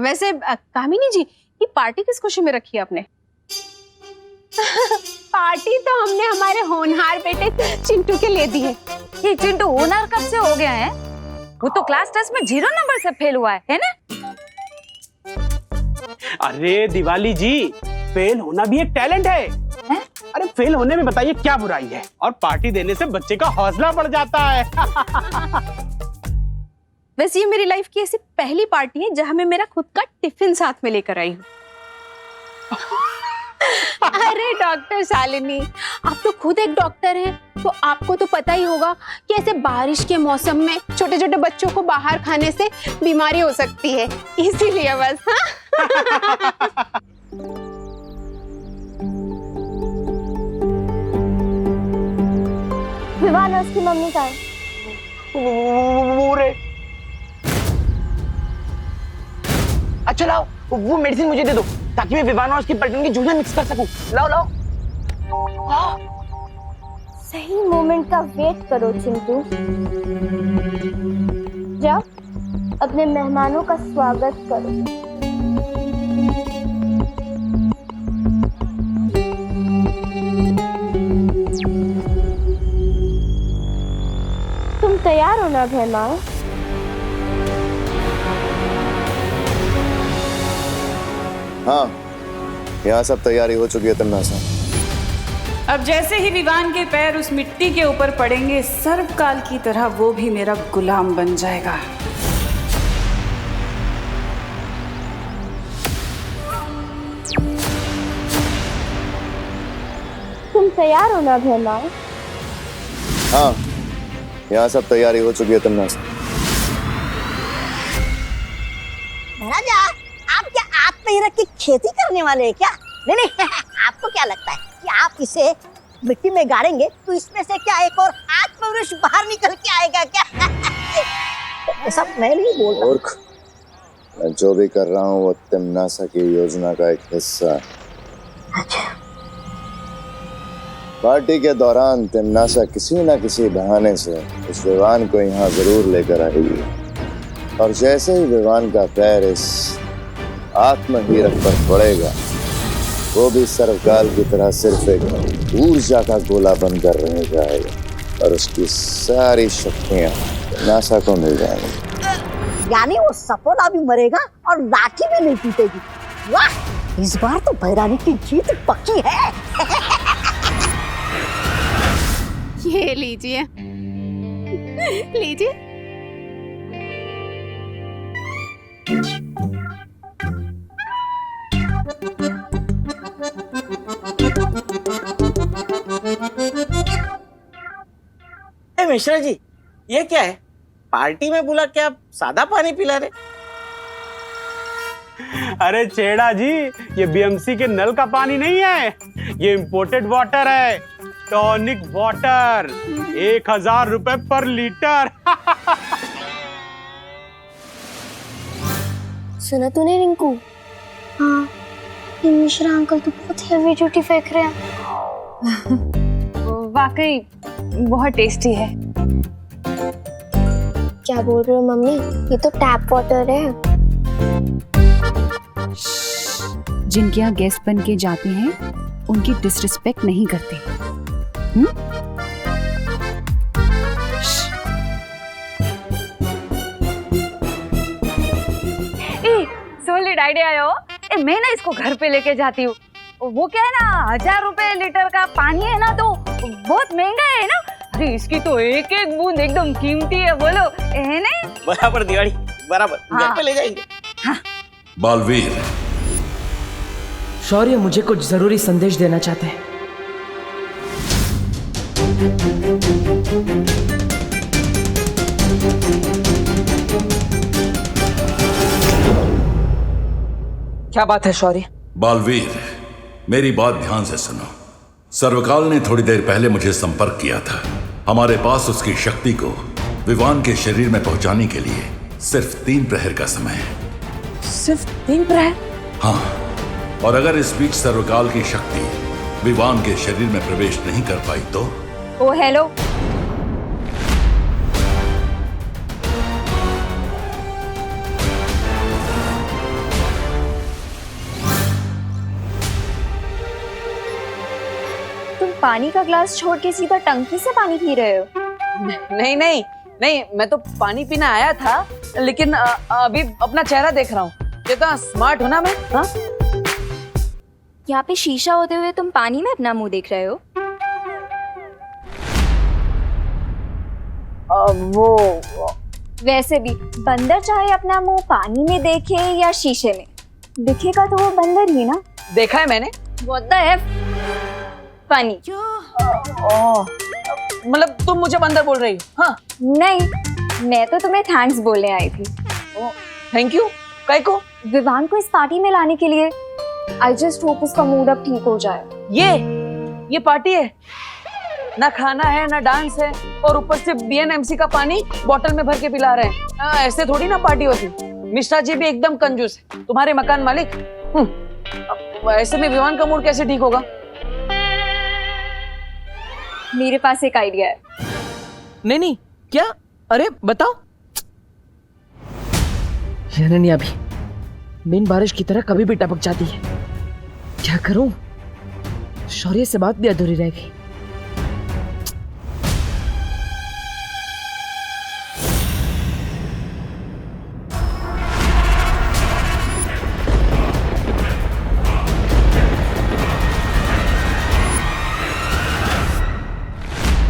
वैसे कामिनी जी, ये पार्टी किस खुशी में रखी है आपने? पार्टी तो हमने हमारे होनहार बेटे चिंटू के लिए दी है। ये चिंटू होनहार कब से हो गया है? वो तो क्लास टेस्ट में 0 नंबर से फेल हुआ है ना? अरे दिवाली जी, फेल होना भी एक टैलेंट है। अरे फेल होने में बताइए क्या बुराई है, और पार्टी देने से बच्चे का हौसला बढ़ जाता है। वैसे ये मेरी लाइफ की ऐसी पहली पार्टी है जहां मैं मेरा खुद का टिफिन साथ में लेकर आई हूँ। अरे डॉक्टर शालिनी, आप तो खुद एक डॉक्टर हैं, तो आपको तो पता ही होगा कि ऐसे बारिश के मौसम में छोटे छोटे बच्चों को बाहर खाने से बीमारी हो सकती है, इसीलिए बस। हाँ? विवान उसकी मम्मी का है। अच्छा लाओ, वो मेडिसिन मुझे दे दो ताकि मैं विवान और उसकी पलटन की जूझें मिक्स कर सकूं। लाओ लाओ। सही मोमेंट का वेट करो चिंटू। जाओ अपने मेहमानों का स्वागत करो। तुम तैयार हो ना भैमा? हाँ, यहाँ सब तैयारी हो चुकी है तन्नासा। अब जैसे ही विवान के पैर उस मिट्टी के ऊपर पड़ेंगे, सर्वकाल की तरह वो भी मेरा गुलाम बन जाएगा। तुम तैयार हो ना भैमा? हाँ, यहाँ सब तैयारी हो चुकी है तन्नासा। महाराजा, आप क्या आत्महीरा की खेती करने वाले हैं क्या? नहीं नहीं, आपको क्या लगता है कि आप इसे मिट्टी में गाड़ेंगे तो इसमें से क्या एक और आत्मवृक्ष बाहर निकल के आएगा क्या? ऐसा मैं नहीं बोल रहा। मूर्ख, मैं जो भी कर रहा हूँ वो तिम्नासा की योजना का एक हिस्सा है। अच्छा। पार्टी के दौरान तिम्नासा किसी न किसी बहाने से उस विवान को यहाँ जरूर लेकर आएगी, और जैसे ही विवान का पैर इस आत्महीरक पर पड़ेगा, वो भी सर्वकाल की तरह सिर्फ एक ऊर्जा का गोला बनकर रह जाएगा और उसकी सारी शक्तियां नासा को मिल जाएंगी। यानी वो सपोला भी मरेगा और लाठी भी नहीं टूटेगी। वाह, इस बार तो भैरानी की जीत पक्की है। ये लीजिए, लीजिए। मिश्रा जी, ये क्या है? पार्टी में बुला के आप सादा पानी पिला रहे? अरे छेड़ा जी, ये बीएमसी के नल का पानी नहीं है, ये इंपोर्टेड वाटर है, टॉनिक वाटर। 1000 रुपए पर लीटर। सुना तूने रिंकू? हाँ, ये मिश्रा अंकल तो बहुत हेवी ड्यूटी फेंक रहे हैं। वाकई बहुत टेस्टी है। क्या बोल रहे हो मम्मी? ये तो टैप वाटर है। जिनके यहाँ गेस्ट बन के जाते हैं उनकी डिसरिस्पेक्ट नहीं करते। सोलिड आइडिया है। मैं ना इसको घर पे लेके जाती हूँ, वो क्या है ना, 1000 रुपए लीटर का पानी है ना, तो बहुत महंगा है ना। अरे इसकी तो एक एक बूंद एकदम कीमती है, बोलो है ना। बराबर दिवाली, बराबर। हाँ। घर पे ले जाएंगे। बालवीर, शौर्य मुझे कुछ जरूरी संदेश देना चाहते हैं। क्या बात है शौर्य? बालवीर, मेरी बात ध्यान से सुनो। सर्वकाल ने थोड़ी देर पहले मुझे संपर्क किया था। हमारे पास उसकी शक्ति को विवान के शरीर में पहुंचाने के लिए सिर्फ 3 प्रहर का समय है। सिर्फ 3 प्रहर? हाँ, और अगर इस बीच सर्वकाल की शक्ति विवान के शरीर में प्रवेश नहीं कर पाई तो? ओ हेलो, तुम पानी का ग्लास छोड़ के सीधा टंकी से पानी पी रहे हो? नहीं नहीं नहीं, मैं तो पानी पीने आया था, लेकिन अभी अपना चेहरा देख रहा हूँ। कितना स्मार्ट हूँ ना मैं। हाँ, यहाँ पे शीशा होते हुए तुम पानी में अपना मुंह देख रहे हो? वो वैसे भी बंदर चाहे अपना मुंह पानी में देखे या शीशे में, दिखेगा तो वो बंदर ही ना। देखा है मैंने। What the F? फनी। मतलब तुम मुझे बंदर बोल रही हो? हाँ। नहीं, मैं तो तुम्हें थैंक्स बोलने आई थी। Thank you? काय को? विवान को इस पार्टी में लाने के लिए। आई जस्ट होप उसका मूड अब ठीक हो जाए। ये पार्टी है ना, खाना है ना डांस है, और ऊपर से BNMC का पानी बोतल में भर के पिला रहे हैं। ऐसे थोड़ी ना पार्टी होती। मिश्रा जी भी एकदम कंजूस है, तुम्हारे मकान मालिक। ऐसे में विवान का मूड कैसे ठीक होगा? मेरे पास एक आइडिया है। नहीं, क्या? अरे बताओ। हिरण्या भी बिन बारिश की तरह कभी भी टपक जाती है। क्या करूं? शौर्य से बात भी अधूरी रह गई।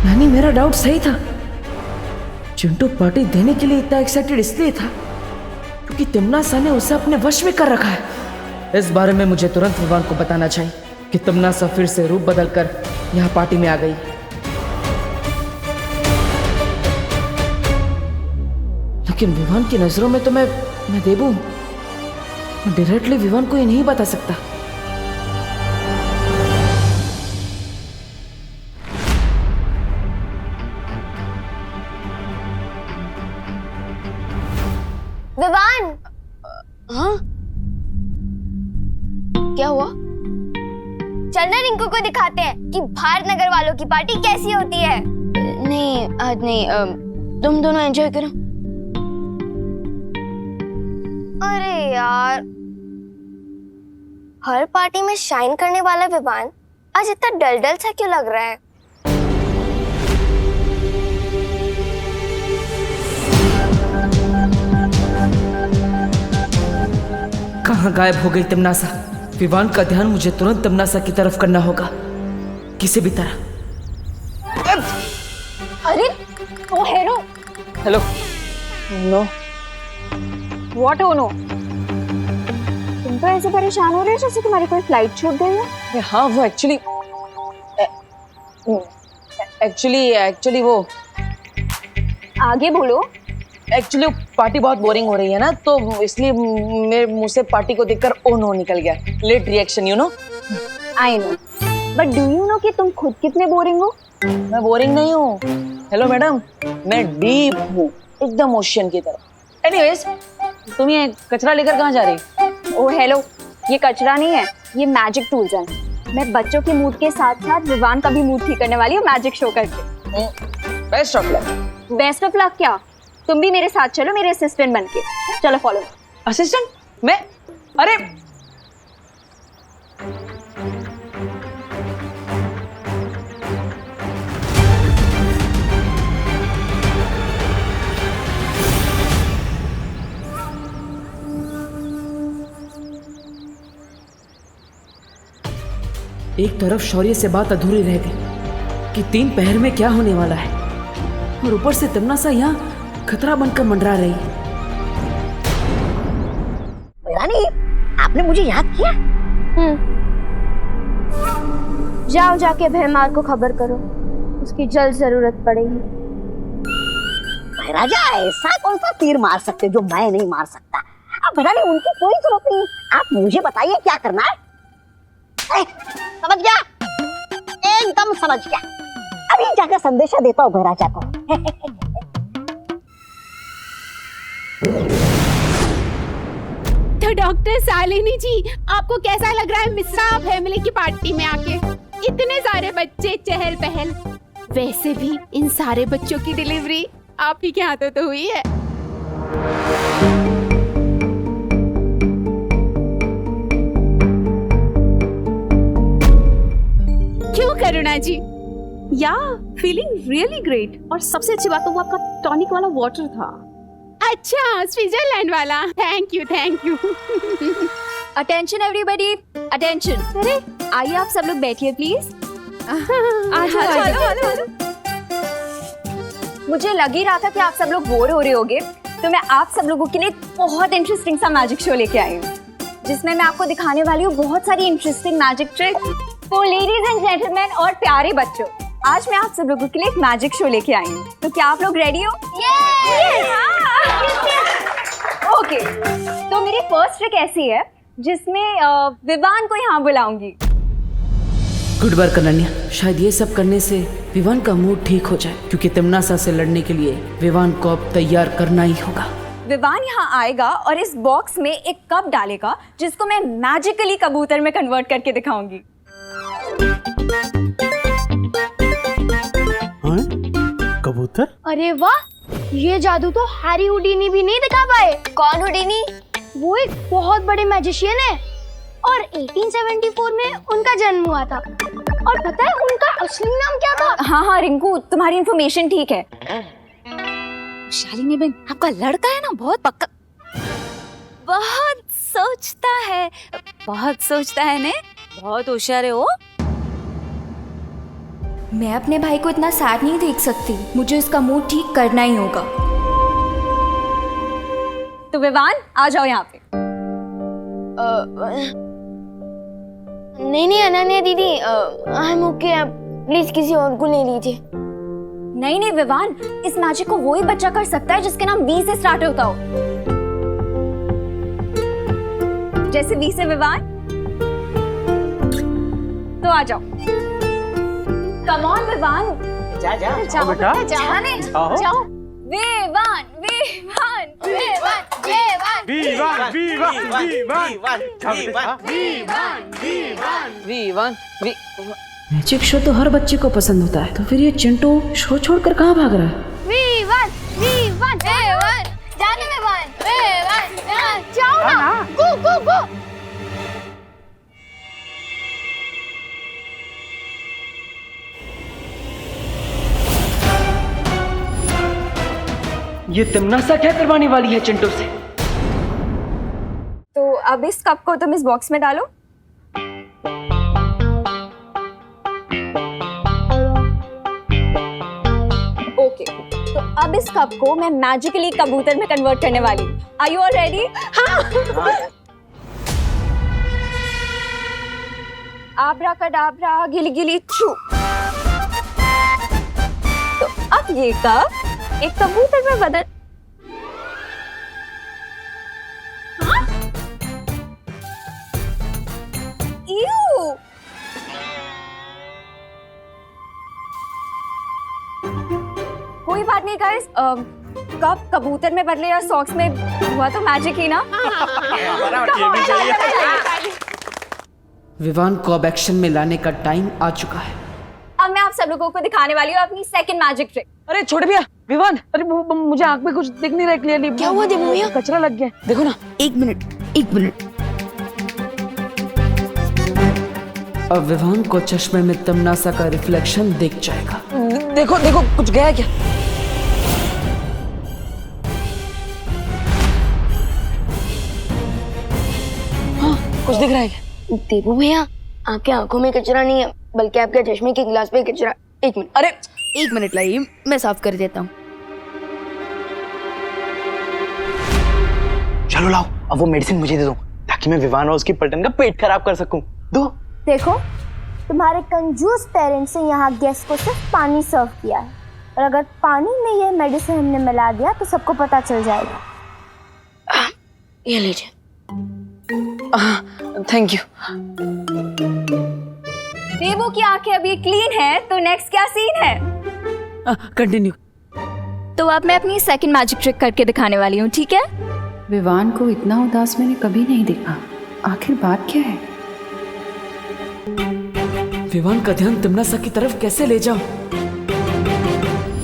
यानी मेरा डाउट सही था। चिंटू पार्टी देने के लिए इतना एक्साइटेड इसलिए था क्योंकि तिम्नासा ने उसे अपने वश में कर रखा है। इस बारे में मुझे तुरंत विवान को बताना चाहिए कि तिम्नासा फिर से रूप बदलकर यहाँ पार्टी में आ गई। लेकिन विवान की नजरों में तो मैं देबू हूं। मैं डायरेक्टली विवान को ये नहीं बता सकता। विवान, हाँ क्या हुआ? चलना रिंकू को दिखाते हैं कि भारत नगर वालों की पार्टी कैसी होती है। नहीं आज नहीं, तुम दोनों एंजॉय करो। अरे यार, हर पार्टी में शाइन करने वाला विवान आज इतना डल सा क्यों लग रहा है? कहाँ गायब हो गई तिम्नासा? विवान का ध्यान मुझे तुरंत तिम्नासा की तरफ करना होगा, किसी भी तरह। अरे oh hero. Hello. No. What oh no? तुम तो ऐसे परेशान हो रहे हो जैसे तुम्हारी कोई फ्लाइट छूट गई है। हाँ, वो एक्चुअली वो आगे बोलो। एक्चुअली पार्टी बहुत बोरिंग हो रही है ना, तो इसलिए मेरे मुंह से पार्टी को देखकर ओ नो निकल गया। Late reaction, you know. I know, but do you know कि तुम खुद कितने बोरिंग हो? मैं बोरिंग नहीं हूँ। हेलो मैडम, मैं डीप हूँ, एकदम ओशियन की तरह। एनीवेज, तुम ये कचरा लेकर कहाँ जा रही? ओ हेलो, ये कचरा नहीं है, ये मैजिक टूल्स हैं। मैं बच्चों के मूड के साथ साथ विवान का भी मूड ठीक करने वाली हूँ मैजिक शो करके। Best of luck. Best of luck क्या? तुम भी मेरे साथ चलो, मेरे असिस्टेंट बनके। चलो फॉलो। असिस्टेंट? मैं? अरे एक तरफ शौर्य से बात अधूरी रह गई कि 3 पहर में क्या होने वाला है, और ऊपर से तमन्ना यहाँ खतरा बनकर मंडरा रही है। रानी, आपने मुझे याद किया? जाओ जाके भैमार को खबर करो, उसकी जल्द जरूरत पड़ेगी। राजा ऐसा कौन सा तीर मार सकते जो मैं नहीं मार सकता? अब रानी उनकी कोई जरूरत नहीं, आप मुझे बताइए क्या करना है। समझ गया? एकदम समझ गया। अभी जाकर संदेशा देता हूँ राजा को। तो डॉक्टर शालिनी जी, आपको कैसा लग रहा है मिश्रा फैमिली की पार्टी में आके? इतने सारे बच्चे, चहल पहल। वैसे भी इन सारे बच्चों की डिलीवरी आप ही के हाथों तो हुई है। क्यों करुणा जी? या फीलिंग रियली ग्रेट, और सबसे अच्छी बात तो वो आपका टॉनिक वाला वाटर था। अच्छा, स्विट्जरलैंड वाला। Thank you, thank you. Attention everybody, attention. अरे आइए आप सब लोग बैठिए प्लीज। मुझे लग ही रहा था कि आप सब लोग बोर हो रहे होगे, तो मैं आप सब लोगों के लिए बहुत इंटरेस्टिंग सा मैजिक शो लेके आई हूँ, जिसमें मैं आपको दिखाने वाली हूँ बहुत सारी इंटरेस्टिंग मैजिक ट्रिक। तो लेडीज एंड जेंटलमैन और प्यारे बच्चों, आज मैं आप सब लोगों के लिए एक मैजिक शो लेके आई हूँ। तो क्या आप लोग रेडी हो? ओके, तो मेरी फर्स्ट ट्रिक ऐसी है जिसमें विवान को यहाँ बुलाऊंगी। गुड वर्क अनन्या, शायद ये सब करने से विवान का मूड ठीक हो जाए, क्योंकि तमन्ना से लड़ने के लिए विवान को अब तैयार करना ही होगा। विवान यहाँ आएगा और इस बॉक्स में एक कप डालेगा, जिसको मैं मैजिकली कबूतर में कन्वर्ट करके दिखाऊंगी। कबूतर? अरे वाह, ये जादू तो हैरी हुडीनी भी नहीं दिखा पाए। कौन हुडीनी? वो एक बहुत बड़े मैजिशियन है और 1874 में उनका जन्म हुआ था। और पता है उनका असली नाम क्या था? हाँ रिंकू, तुम्हारी इन्फॉर्मेशन ठीक है। शालिनी बहन, आपका लड़का है ना बहुत पक्का, बहुत सोचता है ने, बहुत होशियार है वो। मैं अपने भाई को इतना सैड नहीं देख सकती, मुझे उसका मूड ठीक करना ही होगा। तो विवान आ जाओ यहाँ पे। नहीं अनन्या दीदी, आई एम ओके, आप प्लीज किसी और को ले लीजिए। नहीं विवान, इस मैजिक को वही बच्चा कर सकता है जिसके नाम वी से स्टार्ट होता हो। जैसे वी से विवान। तो आ जाओ। कम ऑन विवान, जाओ बेटा, जाओ। विवान। मैजिक शो तो हर बच्चे को पसंद होता है, तो फिर ये चिंटू शो छोड़कर कहाँ भाग रहा है? जाओ ना, गो। ये तमन्ना क्या करवाने वाली है चिंटू से? तो अब इस कप को तुम इस बॉक्स में डालो। ओके, तो अब इस कप को मैं मैजिकली कबूतर में कन्वर्ट करने वाली हूँ। Are you all ready? Abracadabra, गिली गिली छू। तो अब ये कप एक कबूतर में बदल। कोई बात नहीं गाइस, कब कबूतर में बदले या सॉक्स में हुआ तो मैजिक ही ना। विवान को अब एक्शन में लाने का टाइम आ चुका है। अब मैं आप सब लोगों को दिखाने वाली हूँ अपनी सेकंड मैजिक ट्रिक। अरे छोड़ भैया, विवान, अरे मुझे आंख में कुछ दिख नहीं रहा क्लियरली। क्या हुआ देवू भैया? कचरा लग गया, देखो ना। एक मिनट। अब विवान को चश्मे में तमन्ना का रिफ्लेक्शन दिख जाएगा। देखो कुछ गया क्या? हाँ, कुछ दिख रहा है क्या? देवू भैया, आपके आंखों में कचरा नहीं है, बल्कि आपके चश्मे के गिलास पे कचरा। एक मिनट, अरे एक मिनट लाइए, मैं साफ कर देता हूँ। चलो लाओ, अब वो मेडिसिन मुझे दे दो ताकि मैं विवान और उसकी पलटन का पेट खराब कर सकूं। दो। देखो, तुम्हारे कंजूस पेरेंट्स ने यहाँ गेस्ट को सिर्फ पानी सर्व किया है, और अगर पानी में ये मेडिसिन हमने मिला दिया तो सबको पता चल जाएगा। ये लीजिए। Thank you. देवो की आंखें अभी क्लीन है, तो नेक्स्ट क्या सीन है? कंटिन्यू। तो अब मैं अपनी सेकंड मैजिक ट्रिक करके दिखाने वाली हूँ, ठीक है? विवान को इतना उदास मैंने कभी नहीं देखा। आखिर बात क्या है? विवान का ध्यान तिम्नासा की तरफ कैसे ले जाऊं?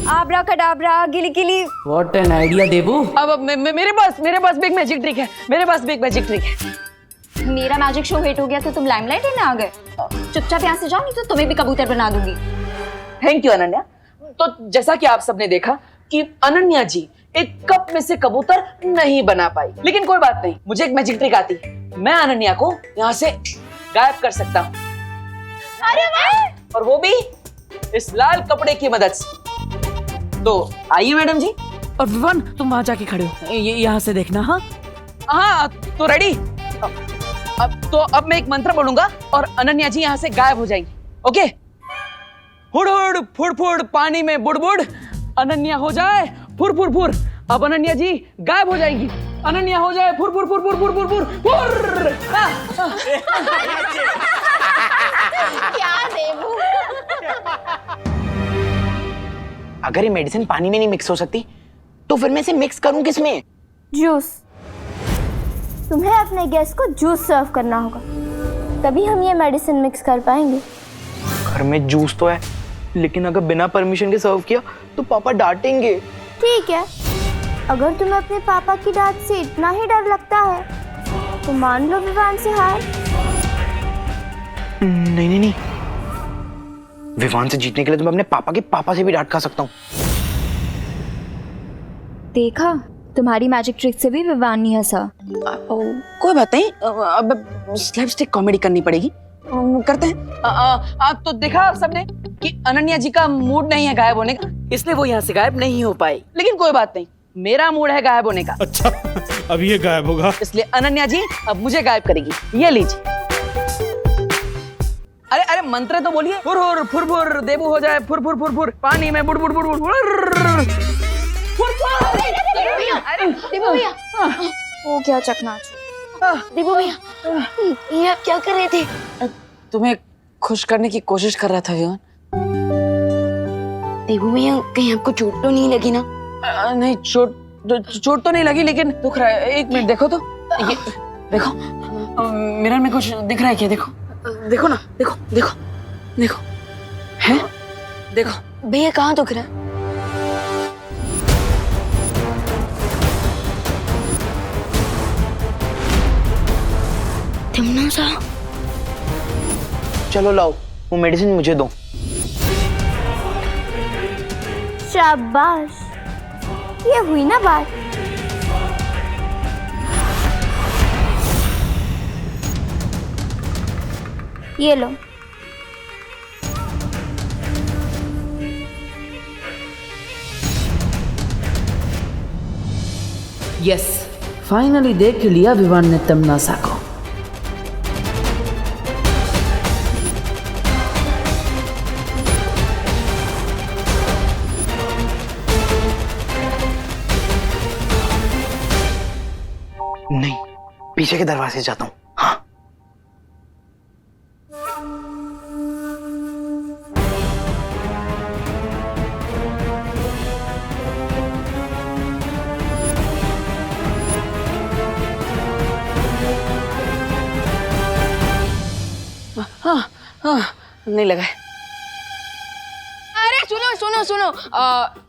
आब्रा कडाब्रा गिली गिली। व्हाट एन आइडिया देवू। अब मेरे पास भी एक मैजिक ट्रिक है। मेरे पास भी एक मैजिक ट्रिक है। मेरा मैजिक शो हिट हो गया तो तुम लाइमलाइट लेने आ गए। चुपचाप यहाँ से जाओ, नहीं तो तुम्हें भी कबूतर बना दूंगी। Thank you Ananya. तो जैसा कि आप सबने देखा कि अनन्या जी एक कप में से कबूतर नहीं बना पाई, लेकिन कोई बात नहीं, मुझे एक मैजिक ट्रिक आती है। मैं अनन्या को यहाँ से गायब कर सकता हूँ। अरे वाह! और वो भी इस लाल कपड़े की मदद से। तो आइए मैडम जी। और विवान तुम वहां जाके खड़े हो, यहाँ से देखना। हाँ हाँ, तो रेडी। अब मैं एक मंत्र बोलूंगा और अनन्या जी यहाँ से गायब हो जाएंगी। ओके? हुड़ हुड़ फुड़ फुड़ पानी में बुड़ बुड़, अनन्या हो जाए फुर फुर फुर। अब अनन्या जी गायब हो जाएंगी। अनन्या हो जाए फुर फुर फुर फुर फुर फुर फुर फुर। क्या देवू? अगर ये मेडिसिन पानी में नहीं मिक्स हो सकती तो फिर मैं इसे मिक्स करूं किसमें? जूस। तुम्हें अपने गेस्ट को जूस सर्व करना होगा, तभी हम ये मेडिसिन मिक्स कर पाएंगे। घर में जूस तो है, लेकिन अगर बिना परमिशन के सर्व किया तो पापा डांटेंगे। ठीक है, अगर तुम्हें अपने पापा की डांट से इतना ही डर लगता है तो मान लो विवान से हार। नहीं नहीं नहीं, विवान से जीतने के लिए तो मैं अपने पापा के पापा से भी डांट खा सकता हूँ। देखा, तुम्हारी मैजिक ट्रिक से भी विवान नहीं हंसा। कोई बात नहीं, अब स्लैपस्टिक कॉमेडी करनी पड़ेगी। करते हैं। आप तो देखा आप सबने कि अनन्या जी का मूड नहीं है गायब होने का, इसलिए वो यहाँ से गायब नहीं हो पाई। लेकिन कोई बात नहीं, मेरा मूड है गायब होने का। अच्छा, अब ये गायब होगा, इसलिए अनन्या जी अब मुझे गायब करेगी। ये लीजिए। अरे अरे मंत्र तो बोलिए। फुर फुर फुर फुर, देवू हो जाए फुर फुर फुर फुर, पानी में बुड़ बुड़ बुड़ बुड़ बुड़। अरे देवू भैया, वो क्या चकनाचूर। देवू भैया, ये आप क्या कर रहे थे? तुम्हें खुश करने की कोशिश कर रहा था विवान। देवू भैया, कहीं आपको चोट तो नहीं लगी ना? नहीं, चोट तो नहीं लगी, लेकिन दुख रहा है। एक मिनट देखो तो, ये देखो मिरर में कुछ दिख रहा है क्या? देखो देखो ना, देखो देखो देखो, है? देखो भैया, कहाँ दुख रहा है? तिम्नासा। चलो लाओ, वो मेडिसिन मुझे दो। शाबाश, ये हुई ना बात। ये लो। यस, फाइनली देख लिया विवान ने तिम्नासा को। नहीं, पीछे के दरवाजे से जाता हूँ। हाँ। हाँ, नहीं लगा है। अरे सुनो सुनो सुनो,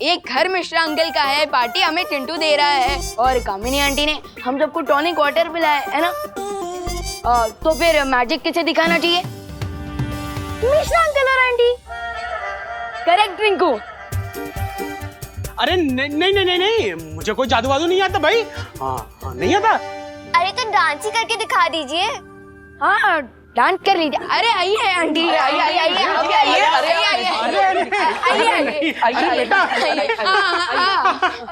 एक घर मिश्रा अंकल का है पार्टी, हमें चिंटू दे रहा है और कामिनी आंटी ने हम सबको टॉनिक वाटर पिलाया है ना। तो फिर मैजिक किसे दिखाना चाहिए? मिश्रा अंकल और आंटी। करेक्ट रिंकू। अरे नहीं नहीं नहीं नहीं, मुझे कोई जादू वादू नहीं आता भाई। हाँ हाँ, नहीं आता। अरे तो डांस ही करके दिखा दीजिए। हाँ, डांस कर रही थी। अरे आइए आंटी, आइए आइए आइए आइए आइए आइए बेटा,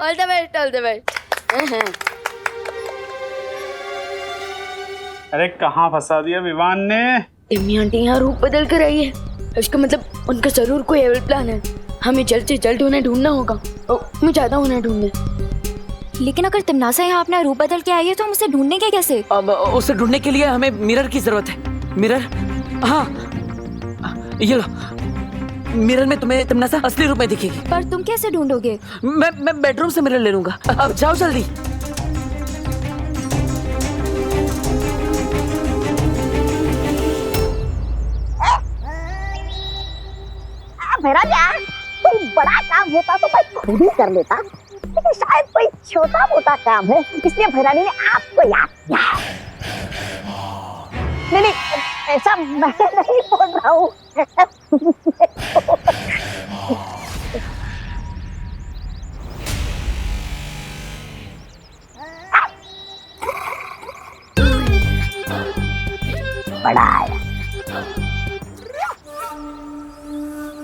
all the best, all the best. अरे कहाँ फंसा दिया विवान ने। टिम्मी आंटी यहाँ रूप बदल कर आई है, इसका मतलब उनका जरूर कोई एविल प्लान है। हमें जल्द से जल्द उन्हें ढूंढना होगा। मैं चाहता हूँ उन्हें ढूंढने। लेकिन अगर तिमनासा यहाँ अपना रूप बदल के आई है तो हम उसे ढूंढेंगे कैसे? अब उसे ढूंढने के लिए हमें मिरर की जरूरत है। मिरर, हाँ ये लो, मिरर में तुम्हें तिमनासा असली रूप में दिखेगी। पर तुम कैसे ढूंढोगे? मैं बेडरूम से मिरर ले लूंगा। अब जाओ जल्दी। मेरा यार कोई बड़ा काम होता तो मैं खुद ही कर लेता, लेकिन शायद कोई छोटा मोटा काम है इसलिए भैरानी ने आपको याद किया। नहीं, ऐसा मैं नहीं बोल रहा हूँ। बड़ा आया।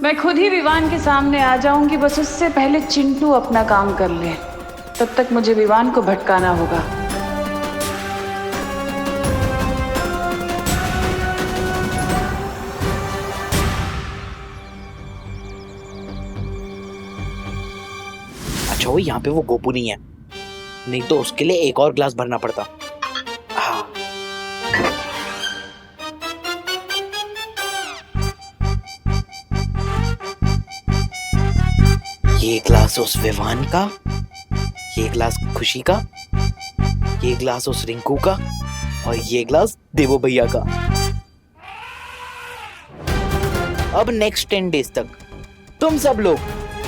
मैं खुद ही विवान के सामने आ जाऊंगी, बस उससे पहले चिंटू अपना काम कर ले। तब तक मुझे विवान को भटकाना होगा। अच्छा वो यहाँ पे वो गोपू नहीं है, नहीं तो उसके लिए एक और ग्लास भरना पड़ता। हाँ ये ग्लास उस विवान का, ये ग्लास खुशी का, ये ग्लास उस रिंकू का और ये ग्लास देवो भैया का। अब नेक्स्ट 10 डेज तक तुम सब लोग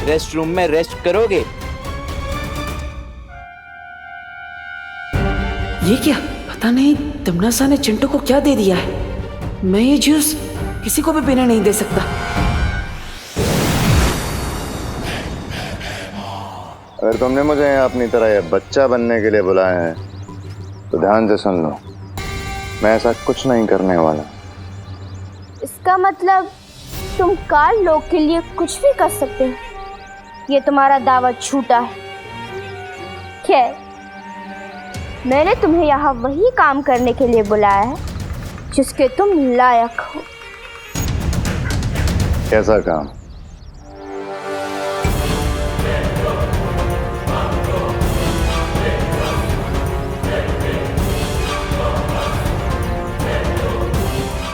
रेस्ट रूम में रेस्ट करोगे। ये क्या, पता नहीं तिमनासा ने चिंटू को क्या दे दिया है। मैं ये जूस किसी को भी पीने नहीं दे सकता। अगर तुमने मुझे यहाँ अपनी तरह बच्चा बनने के लिए बुलाया है तो ध्यान से सुन लो, मैं ऐसा कुछ नहीं करने वाला। इसका मतलब तुम काल लोग के लिए कुछ भी कर सकते हो। ये तुम्हारा दावा झूठा है। खैर, मैंने तुम्हें यहाँ वही काम करने के लिए बुलाया है जिसके तुम लायक हो। कैसा काम?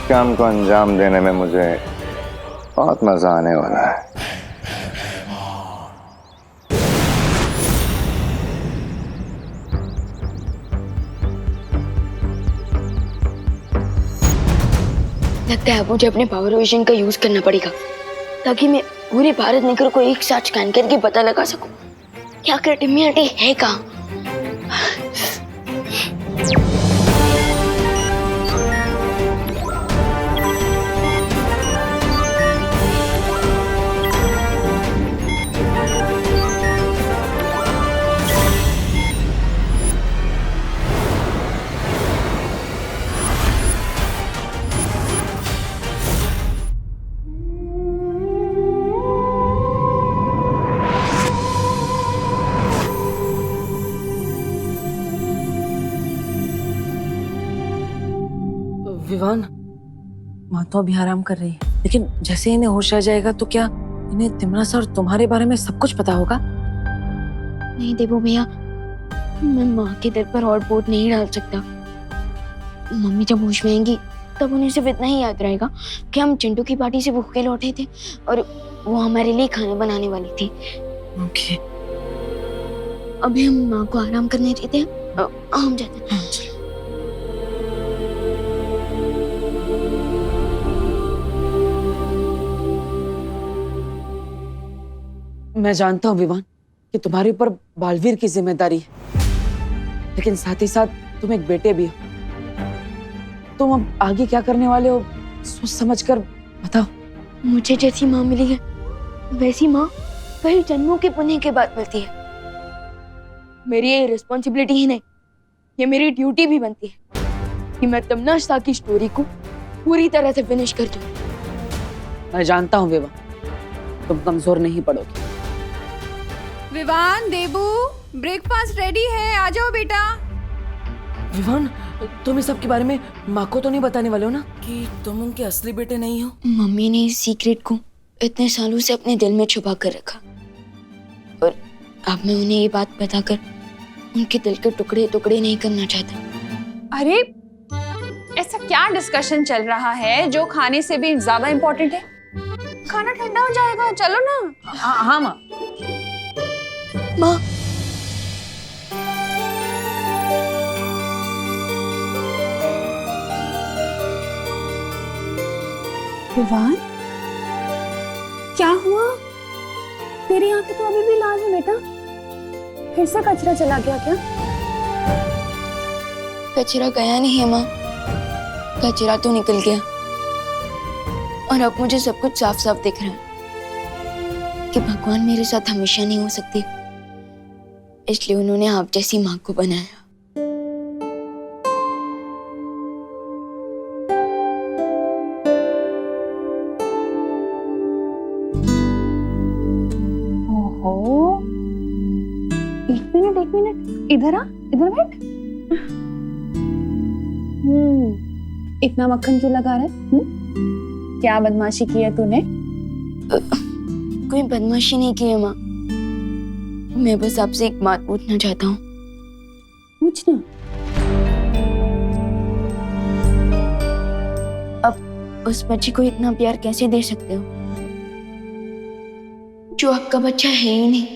काम को अंजाम देने में मुझे बहुत मजा आने वाला है। लगता है मुझे अपने पावर विजन का यूज करना पड़ेगा ताकि मैं पूरे भारत नगर को एक साथ स्कैन करके पता लगा सकूं कि आखिर टिम्मी आंटी है कहाँ। विवान, माँ तो अभी आराम कर रही है, लेकिन जैसे इन्हें होश आ जाएगा तो क्या इन्हें तिमनासा और तुम्हारे बारे में सब कुछ पता होगा? नहीं देवो भैया, मैं माँ के दिल और बोझ नहीं डाल सकता। मम्मी जब होश में आएंगी तब उन्हें सिर्फ इतना ही याद रहेगा कि हम चिंटू की पार्टी से भूखे लौटे थे और वो हमारे लिए खाना बनाने वाली थी। ओके। अभी हम माँ को आराम करने देते हैं, हम जाते हैं। मैं जानता हूँ विवान कि तुम्हारे ऊपर बालवीर की जिम्मेदारी है, लेकिन साथ ही साथ तुम एक बेटे भी हो। तुम अब आगे क्या करने वाले हो सोच समझ कर बताओ। मुझे जैसी माँ मिली है वैसी माँ कई जन्मों के पुण्य के बाद मिलती है। मेरी ये रिस्पॉन्सिबिलिटी ही नहीं, ये मेरी ड्यूटी भी बनती है कि मैं तिमनासा की स्टोरी को पूरी तरह से फिनिश कर दूं। मैं जानता हूँ विवान, तुम कमजोर नहीं पड़ोगी। विवान, देबू, ब्रेकफास्ट रेडी है, आ जाओ बेटा। विवान, तुम इस सब के बारे में माँ को तो नहीं बताने वाले हो ना कि तुम उनके असली बेटे नहीं हो? मम्मी ने इस सीक्रेट को इतने सालों से अपने दिल में छुपा कर रखा, और अब मैं उन्हें ये बात बताकर उनके दिल के टुकड़े टुकड़े नहीं करना चाहता। अरे ऐसा क्या डिस्कशन चल रहा है जो खाने से भी ज्यादा इम्पोर्टेंट है? खाना ठंडा हो जाएगा, चलो ना। हाँ माँ। माँ, विवान, क्या हुआ? तेरी आंखें तो अभी भी लाल है बेटा। फिर से कचरा चला गया क्या? कचरा गया नहीं है माँ, कचरा तो निकल गया, और अब मुझे सब कुछ साफ साफ दिख रहा है कि भगवान मेरे साथ हमेशा नहीं हो सकते, इसलिए उन्होंने आप जैसी माँ को बनाया। ओहो, एक मिनट, इधर आ, इधर बैठ। इतना मक्खन क्यों लगा रहा है? क्या बदमाशी की है तूने? कोई बदमाशी नहीं की है माँ, मैं बस आपसे एक बात पूछना चाहता हूँ। पूछना? अब उस बच्चे को इतना प्यार कैसे दे सकते हो जो आपका बच्चा है ही नहीं?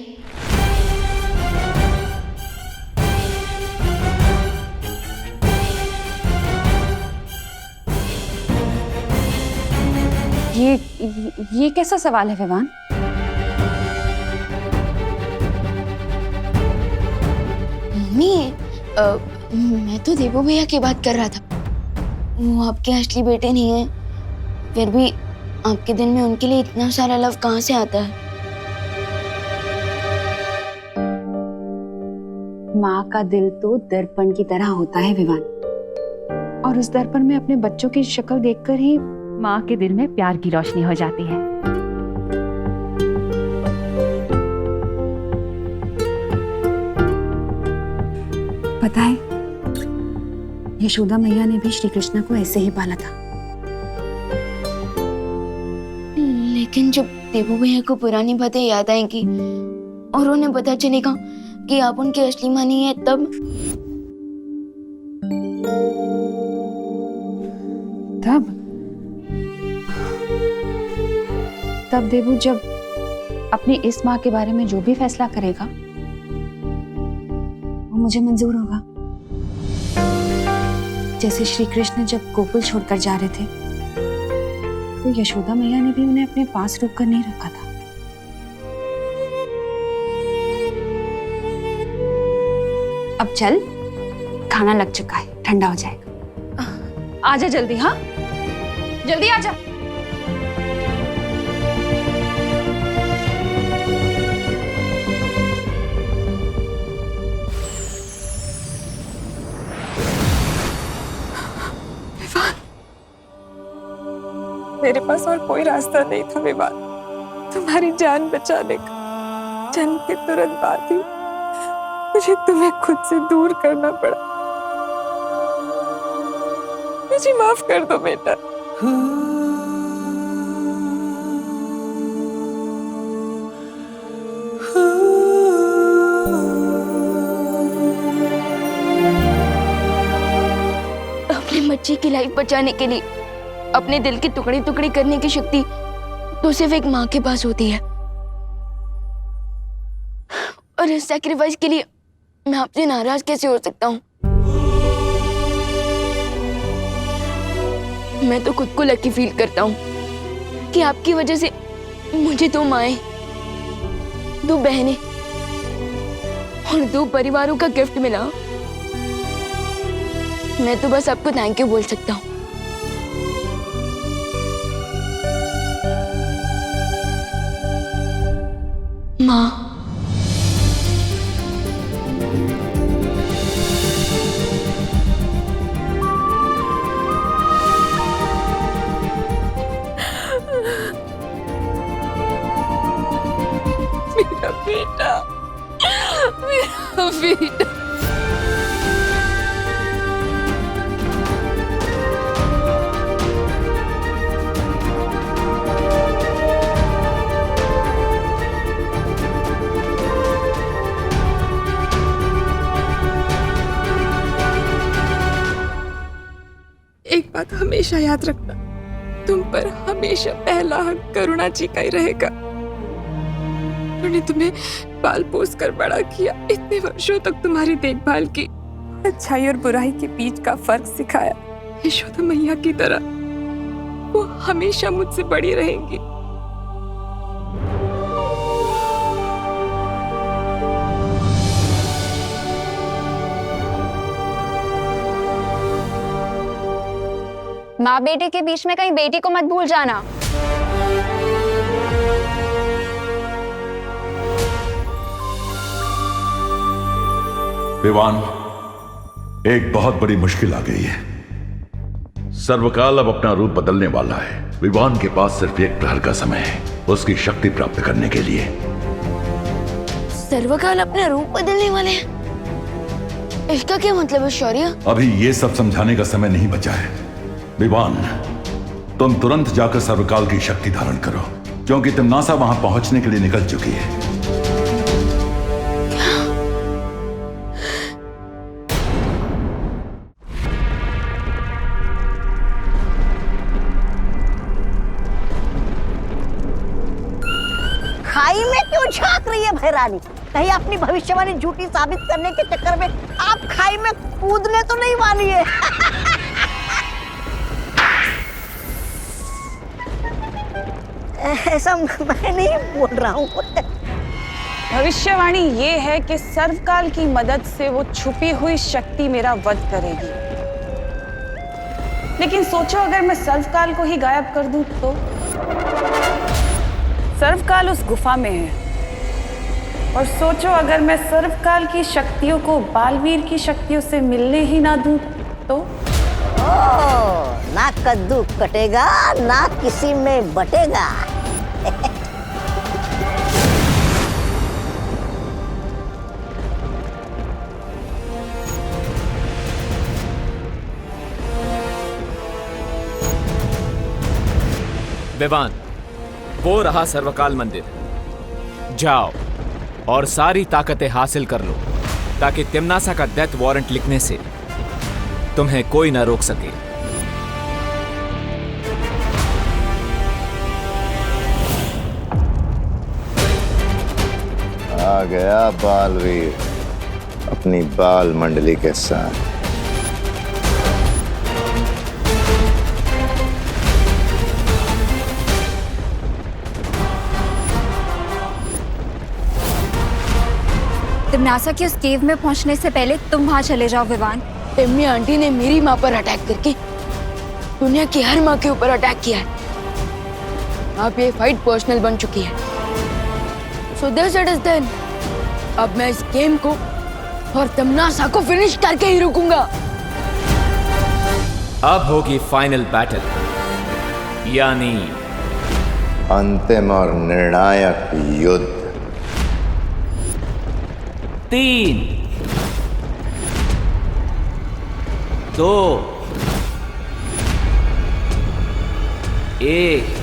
ये कैसा सवाल है विवान? मम्मी, मैं तो देवो भैया की बात कर रहा था। वो आपके असली बेटे नहीं है, फिर भी आपके दिल में उनके लिए इतना सारा लव कहाँ से आता है? माँ का दिल तो दर्पण की तरह होता है विवान, और उस दर्पण में अपने बच्चों की शक्ल देखकर ही माँ के दिल में प्यार की रोशनी हो जाती है। पता है, यशोदा मैया ने भी श्री कृष्ण को ऐसे ही पाला था। लेकिन जब देवो भैया को पुरानी बातें याद आएंगी और उन्हें पता चलेगा कि आप उनकी असली माँ नहीं है, तब देवू जब अपनी इस माँ के बारे में जो भी फैसला करेगा वो मुझे मंजूर होगा। जैसे श्री कृष्ण जब गोकुल छोड़कर जा रहे थे तो यशोदा मैया ने भी उन्हें अपने पास रोक कर नहीं रखा था। अब चल, खाना लग चुका है, ठंडा हो जाएगा। आजा जल्दी। हाँ, जल्दी आजा। मेरे पास और कोई रास्ता नहीं था विवान, तुम्हारी जान बचाने का। जन्म के तुरंत बाद ही मुझे तुम्हें खुद से दूर करना पड़ा। मुझे माफ कर दो बेटा। अपने बच्चे की लाइफ बचाने के लिए अपने दिल के टुकड़े टुकड़े करने की शक्ति तो सिर्फ एक माँ के पास होती है, और इस सैक्रिफाइस के लिए मैं आपसे नाराज कैसे हो सकता हूँ? मैं तो खुद को लकी फील करता हूँ कि आपकी वजह से मुझे 2 माएं, 2 बहनें और 2 परिवारों का गिफ्ट मिला। मैं तो बस आपको थैंक यू बोल सकता हूँ। माँ, बेटा, मेरा बेटा। एक बात हमेशा याद रखना, तुम पर हमेशा पहला हक करुणा जी का ही रहेगा। उन्होंने तुम्हें पाल पोस कर बड़ा किया, इतने वर्षों तक तुम्हारी देखभाल की, अच्छाई और बुराई के बीच का फर्क सिखाया। यशोदा मैया की तरह वो हमेशा मुझसे बड़ी रहेंगी। माँ बेटे के बीच में कहीं बेटी को मत भूल जाना। विवान, एक बहुत बड़ी मुश्किल आ गई है। सर्वकाल अब अपना रूप बदलने वाला है। विवान के पास सिर्फ एक प्रहर का समय है उसकी शक्ति प्राप्त करने के लिए। सर्वकाल अपना रूप बदलने वाले हैं? इसका क्या मतलब है शौर्य? अभी ये सब समझाने का समय नहीं बचा है। विवान, तुम तुरंत जाकर सर्वकाल की शक्ति धारण करो, क्योंकि तिम्नासा वहां पहुंचने के लिए निकल चुकी है। खाई में क्यों झांक रही है भैरानी? कहीं अपनी भविष्यवाणी झूठी साबित करने के चक्कर में आप खाई में कूदने तो नहीं वाली है? ऐसा मैं नहीं बोल रहा हूँ। भविष्यवाणी ये है कि सर्वकाल की मदद से वो छुपी हुई शक्ति मेरा वध करेगी। लेकिन सोचो अगर मैं सर्वकाल को ही गायब कर दूं तो? सर्वकाल उस गुफा में है। और सोचो अगर मैं सर्वकाल की शक्तियों को बालवीर की शक्तियों से मिलने ही ना दूं तो? ना कद्दू कटेगा ना किसी में बटेगा। विवान, वो रहा सर्वकाल मंदिर। जाओ और सारी ताकतें हासिल कर लो ताकि तिम्नासा का डेथ वारंट लिखने से तुम्हें कोई ना रोक सके। आ गया बालवीर अपनी बाल मंडली के साथ। तिम्नासा की उस केव में पहुंचने से पहले तुम वहां चले जाओ विवान। टिम्मी आंटी ने मेरी माँ पर अटैक करके दुनिया की हर माँ के ऊपर अटैक किया है। अब ये फाइट पर्सनल बन चुकी है। So this it is then. अब मैं इस गेम को और तिम्नासा को फिनिश करके ही रुकूंगा। अब होगी फाइनल बैटल, यानी अंतिम और निर्णायक युद्ध। 3, 2, 1।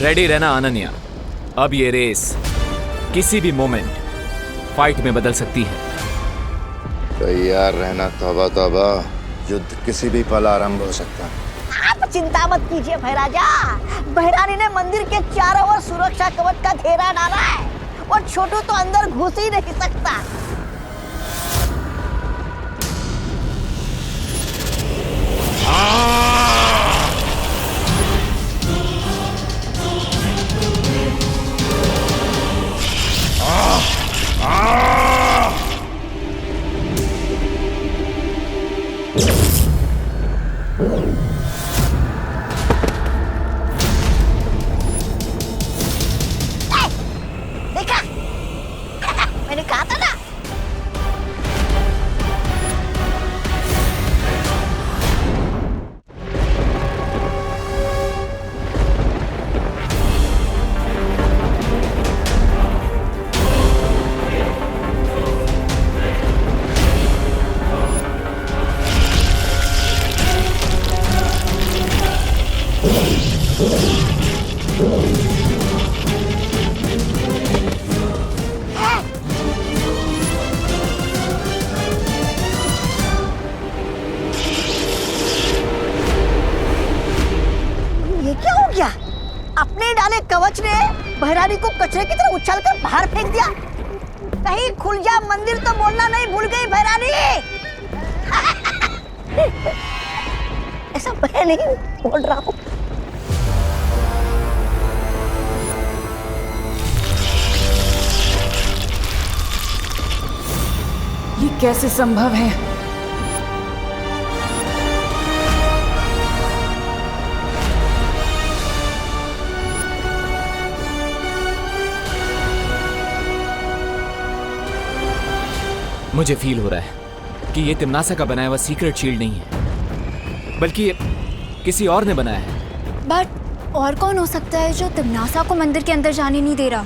रेडी रहना अनन्या, अब ये रेस किसी भी मोमेंट फाइट में बदल सकती है। तैयार रहना तौबा तौबा, युद्ध किसी भी पल आरंभ हो सकता है। आप चिंता मत कीजिए भैराजा, भैरानी ने मंदिर के चारों ओर सुरक्षा कवच का घेरा डाला है और छोटू तो अंदर घुस ही नहीं सकता। कवच ने भैरानी को कचरे की तरह उछाल कर बाहर फेंक दिया। कहीं खुल जा मंदिर तो बोलना नहीं भूल गई भैरानी। ऐसा मैं नहीं बोल रहा हूँ। ये कैसे संभव है? मुझे फील हो रहा है कि ये तिम्नासा का बनाया हुआ सीक्रेट शील्ड नहीं है, बल्कि ये किसी और ने बनाया है। बट और कौन हो सकता है जो तिम्नासा को मंदिर के अंदर जाने नहीं दे रहा?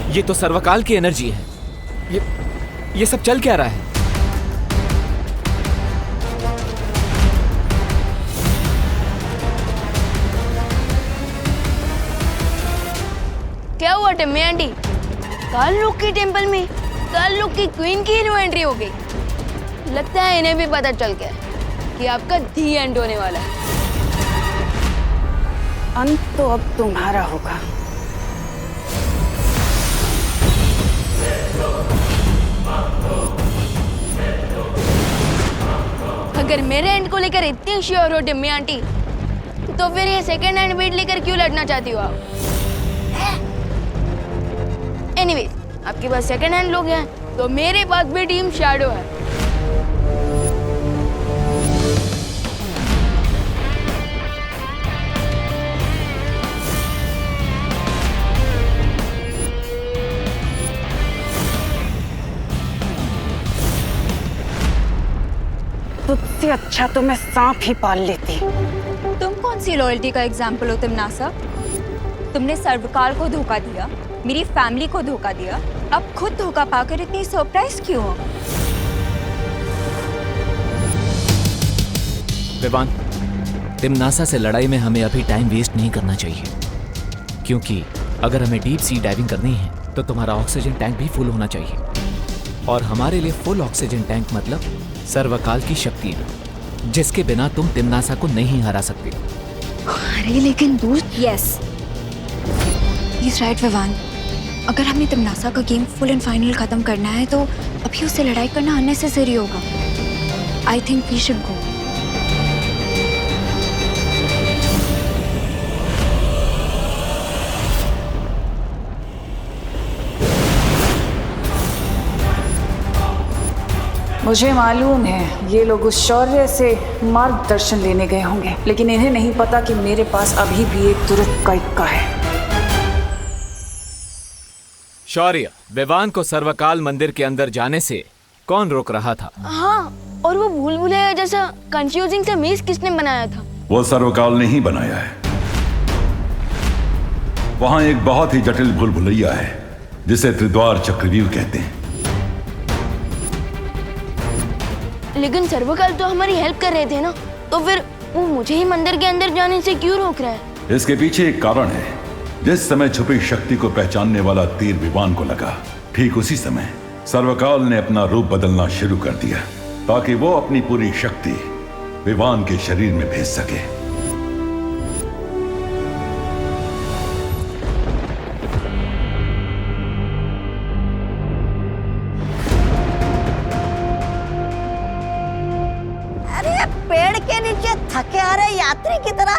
ये तो सर्वकाल की एनर्जी है। ये सब चल क्या रहा है? क्या हुआ टिम्मी आंटी? काल लोक के टेंपल में काल लोक की क्वीन की न्यू एंट्री हो गई। लगता है इन्हें भी पता चल गया कि आपका दी एंड होने वाला है। अंत तो अब तुम्हारा होगा। अगर मेरे एंड को लेकर इतनी श्योर हो टिम्मी आंटी, तो फिर ये सेकंड हैंड बेट लेकर क्यों लड़ना चाहती हो आप? एनीवे, आपके पास सेकंड हैंड लोग हैं, तो मेरे पास भी टीम शैडो है। तुझसे अच्छा तो मैं सांप ही पाल लेती। तुम कौन सी लॉयल्टी का एग्जाम्पल हो तिम्नासा? तुमने सर्वकाल को धोखा दिया, मेरी फैमिली को धोखा दिया, अब खुद धोखा पाकर इतनी सरप्राइज क्यों हो? विवान, तिम्नासा से लड़ाई में हमें अभी टाइम वेस्ट नहीं करना चाहिए, क्योंकि अगर हमें डीप सी डाइविंग करनी है तो तुम्हारा ऑक्सीजन टैंक भी फुल होना चाहिए, और हमारे लिए फुल ऑक्सीजन टैंक मतलब सर्वकाल की शक्ति, जिसके बिना तुम तिम्नासा को नहीं हरा सकते। अरे लेकिन दोस्त, यस, राइट विवान, अगर हमें तिम्नासा का गेम फुल एंड फाइनल खत्म करना है तो अभी उससे लड़ाई करना अननेसेसरी होगा। I think we should go. मुझे मालूम है ये लोग उस शौर्य से मार्गदर्शन लेने गए होंगे, लेकिन इन्हें नहीं पता कि मेरे पास अभी भी एक तुरंत का इक्का है। शौर्य, विवान को सर्वकाल मंदिर के अंदर जाने से कौन रोक रहा था? हाँ, और वो भूल भुलैया जैसा कंफ्यूजिंग सा मेज किसने बनाया था? वो सर्वकाल ने ही बनाया है। वहां एक बहुत ही जटिल भूल भुलैया है जिसे त्रिद्वार चक्रव्यूह कहते हैं। लेकिन सर्वकाल तो हमारी हेल्प कर रहे थे ना, तो फिर वो मुझे ही मंदिर के अंदर जाने से क्यों रोक रहा है? इसके पीछे एक कारण है। जिस समय छुपी शक्ति को पहचानने वाला तीर विवान को लगा, ठीक उसी समय सर्वकाल ने अपना रूप बदलना शुरू कर दिया ताकि वो अपनी पूरी शक्ति विवान के शरीर में भेज सके। नीचे थके हारे यात्री की तरह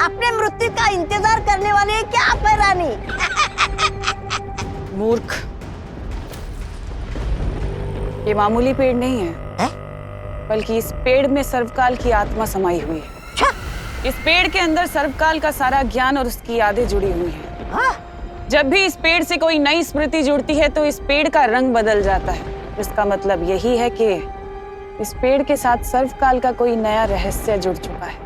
अपने मृत्यु का इंतजार करने वाली है क्या भैरानी? मूर्ख, ये मामूली पेड़ नहीं है, बल्कि इस पेड़ में सर्वकाल की आत्मा समाई हुई है। इस पेड़ के अंदर सर्वकाल का सारा ज्ञान और उसकी यादें जुड़ी हुई हैं। जब भी इस पेड़ से कोई नई स्मृति जुड़ती है तो इस पेड़ का रंग बदल जाता है। इसका मतलब यही है कि इस पेड़ के साथ सर्वकाल का कोई नया रहस्य जुड़ चुका है।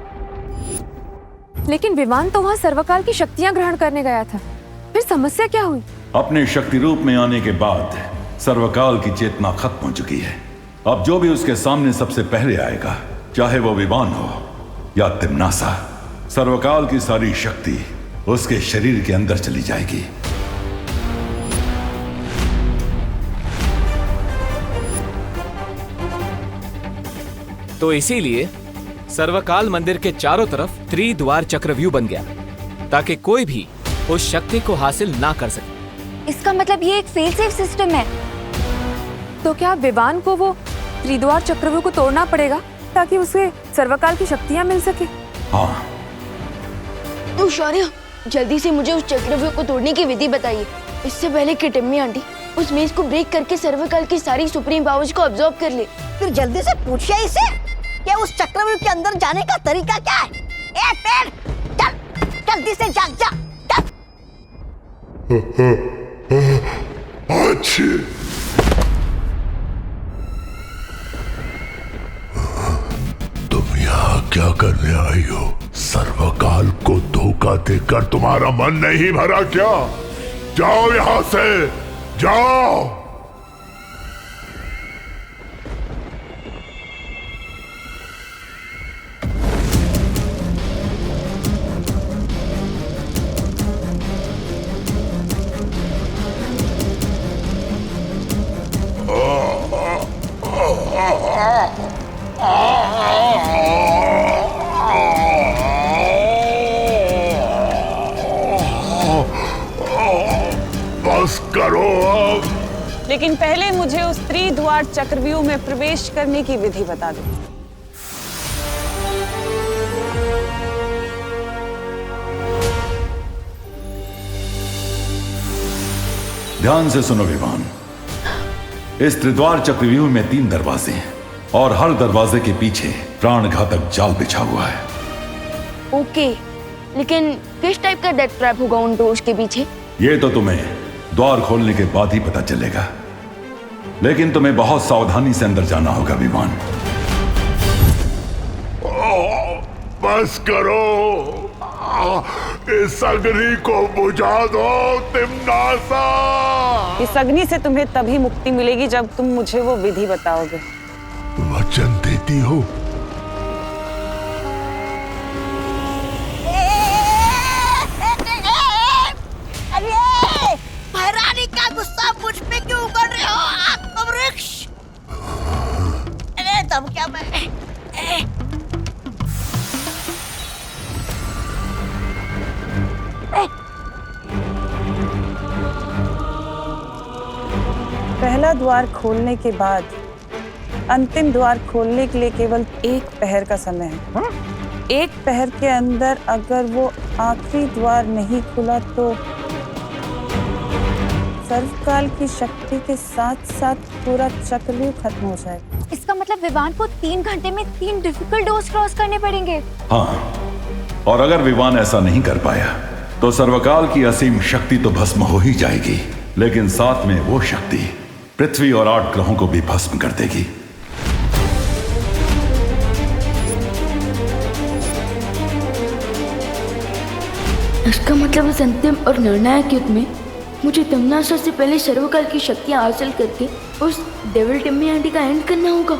लेकिन विवान तो वहाँ सर्वकाल की शक्तियाँ ग्रहण करने गया था, फिर समस्या क्या हुई? अपने शक्ति रूप में आने के बाद सर्वकाल की चेतना खत्म हो चुकी है। अब जो भी उसके सामने सबसे पहले आएगा, चाहे वो विवान हो या तिम्नासा, सर्वकाल की सारी शक्ति उसके शरीर के अंदर चली जाएगी। तो इसीलिए सर्वकाल मंदिर के चारों तरफ त्रिद्वार चक्रव्यूह बन गया, ताकि कोई भी उस शक्ति को हासिल ना कर सके। इसका मतलब ये एक फेल सेफ सिस्टम है। तो क्या विवान को वो त्रिद्वार चक्रव्यूह को तोड़ना पड़ेगा ताकि उसे सर्वकाल की शक्तियाँ मिल सके? हाँ। तो शौर्य, जल्दी से मुझे उस चक्रव्यूह को तोड़ने की विधि बताइए, इससे पहले कि टिम्मी आंटी उस मेज को ब्रेक करके सर्वकाल की सारी सुप्रीम पावर्स को अब्सॉर्ब कर ले। फिर जल्दी से पूछिए इसे कि उस चक्रव्यूह के अंदर जाने का तरीका क्या है। ए पेड़, चल जल्दी से जाग जा। तुम यहाँ क्या करने आई हो? सर्वकाल को धोखा देकर तुम्हारा मन नहीं भरा क्या? जाओ यहाँ से, जाओ। बस करो अब। लेकिन पहले मुझे उस त्रिद्वार चक्रव्यूह में प्रवेश करने की विधि बता दो। ध्यान से सुनो विवान, इस त्रिद्वार चक्रव्यूह में 3 दरवाजे हैं और हर दरवाजे के पीछे प्राणघातक जाल बिछा हुआ है। ओके, लेकिन किस टाइप का डेथ ट्रैप होगा उन डोर्स के पीछे? ये तो तुम्हें द्वार खोलने के बाद ही पता चलेगा, लेकिन तुम्हें बहुत सावधानी से अंदर जाना होगा विवान। बस करो, इस अग्नि को बुझा दो तिम्नासा। इस अग्नि से तुम्हें तभी मुक्ति मिलेगी जब तुम मुझे वो विधि बताओगे। वचन देती हो? अरे भैरानी का गुस्सा मुझ पे क्यों उगल रहे हो आत्मवृक्ष? अरे तब क्या मैं पहला द्वार खोलने के बाद अंतिम द्वार खोलने के लिए केवल 1 पहर का समय है। 1 पहर के अंदर अगर वो आखिरी द्वार नहीं खुला तो सर्वकाल की शक्ति के साथ साथ पूरा चक्रव्यूह खत्म हो जाएगा। इसका मतलब विवान को 3 घंटे में 3 डिफिकल्ट डोर्स क्रॉस करने पड़ेंगे। हाँ, और अगर विवान ऐसा नहीं कर पाया तो सर्वकाल की असीम शक्ति तो भस्म हो ही जाएगी, लेकिन साथ में वो शक्ति पृथ्वी और 8 ग्रहों को भी भस्म कर देगी। इसका मतलब इस अंतिम और निर्णायक युद्ध में मुझे तिम्नासा से पहले सर्वकाल की शक्तियां हासिल करके उस डेविल टिम्मी आंटी का एंड करना होगा।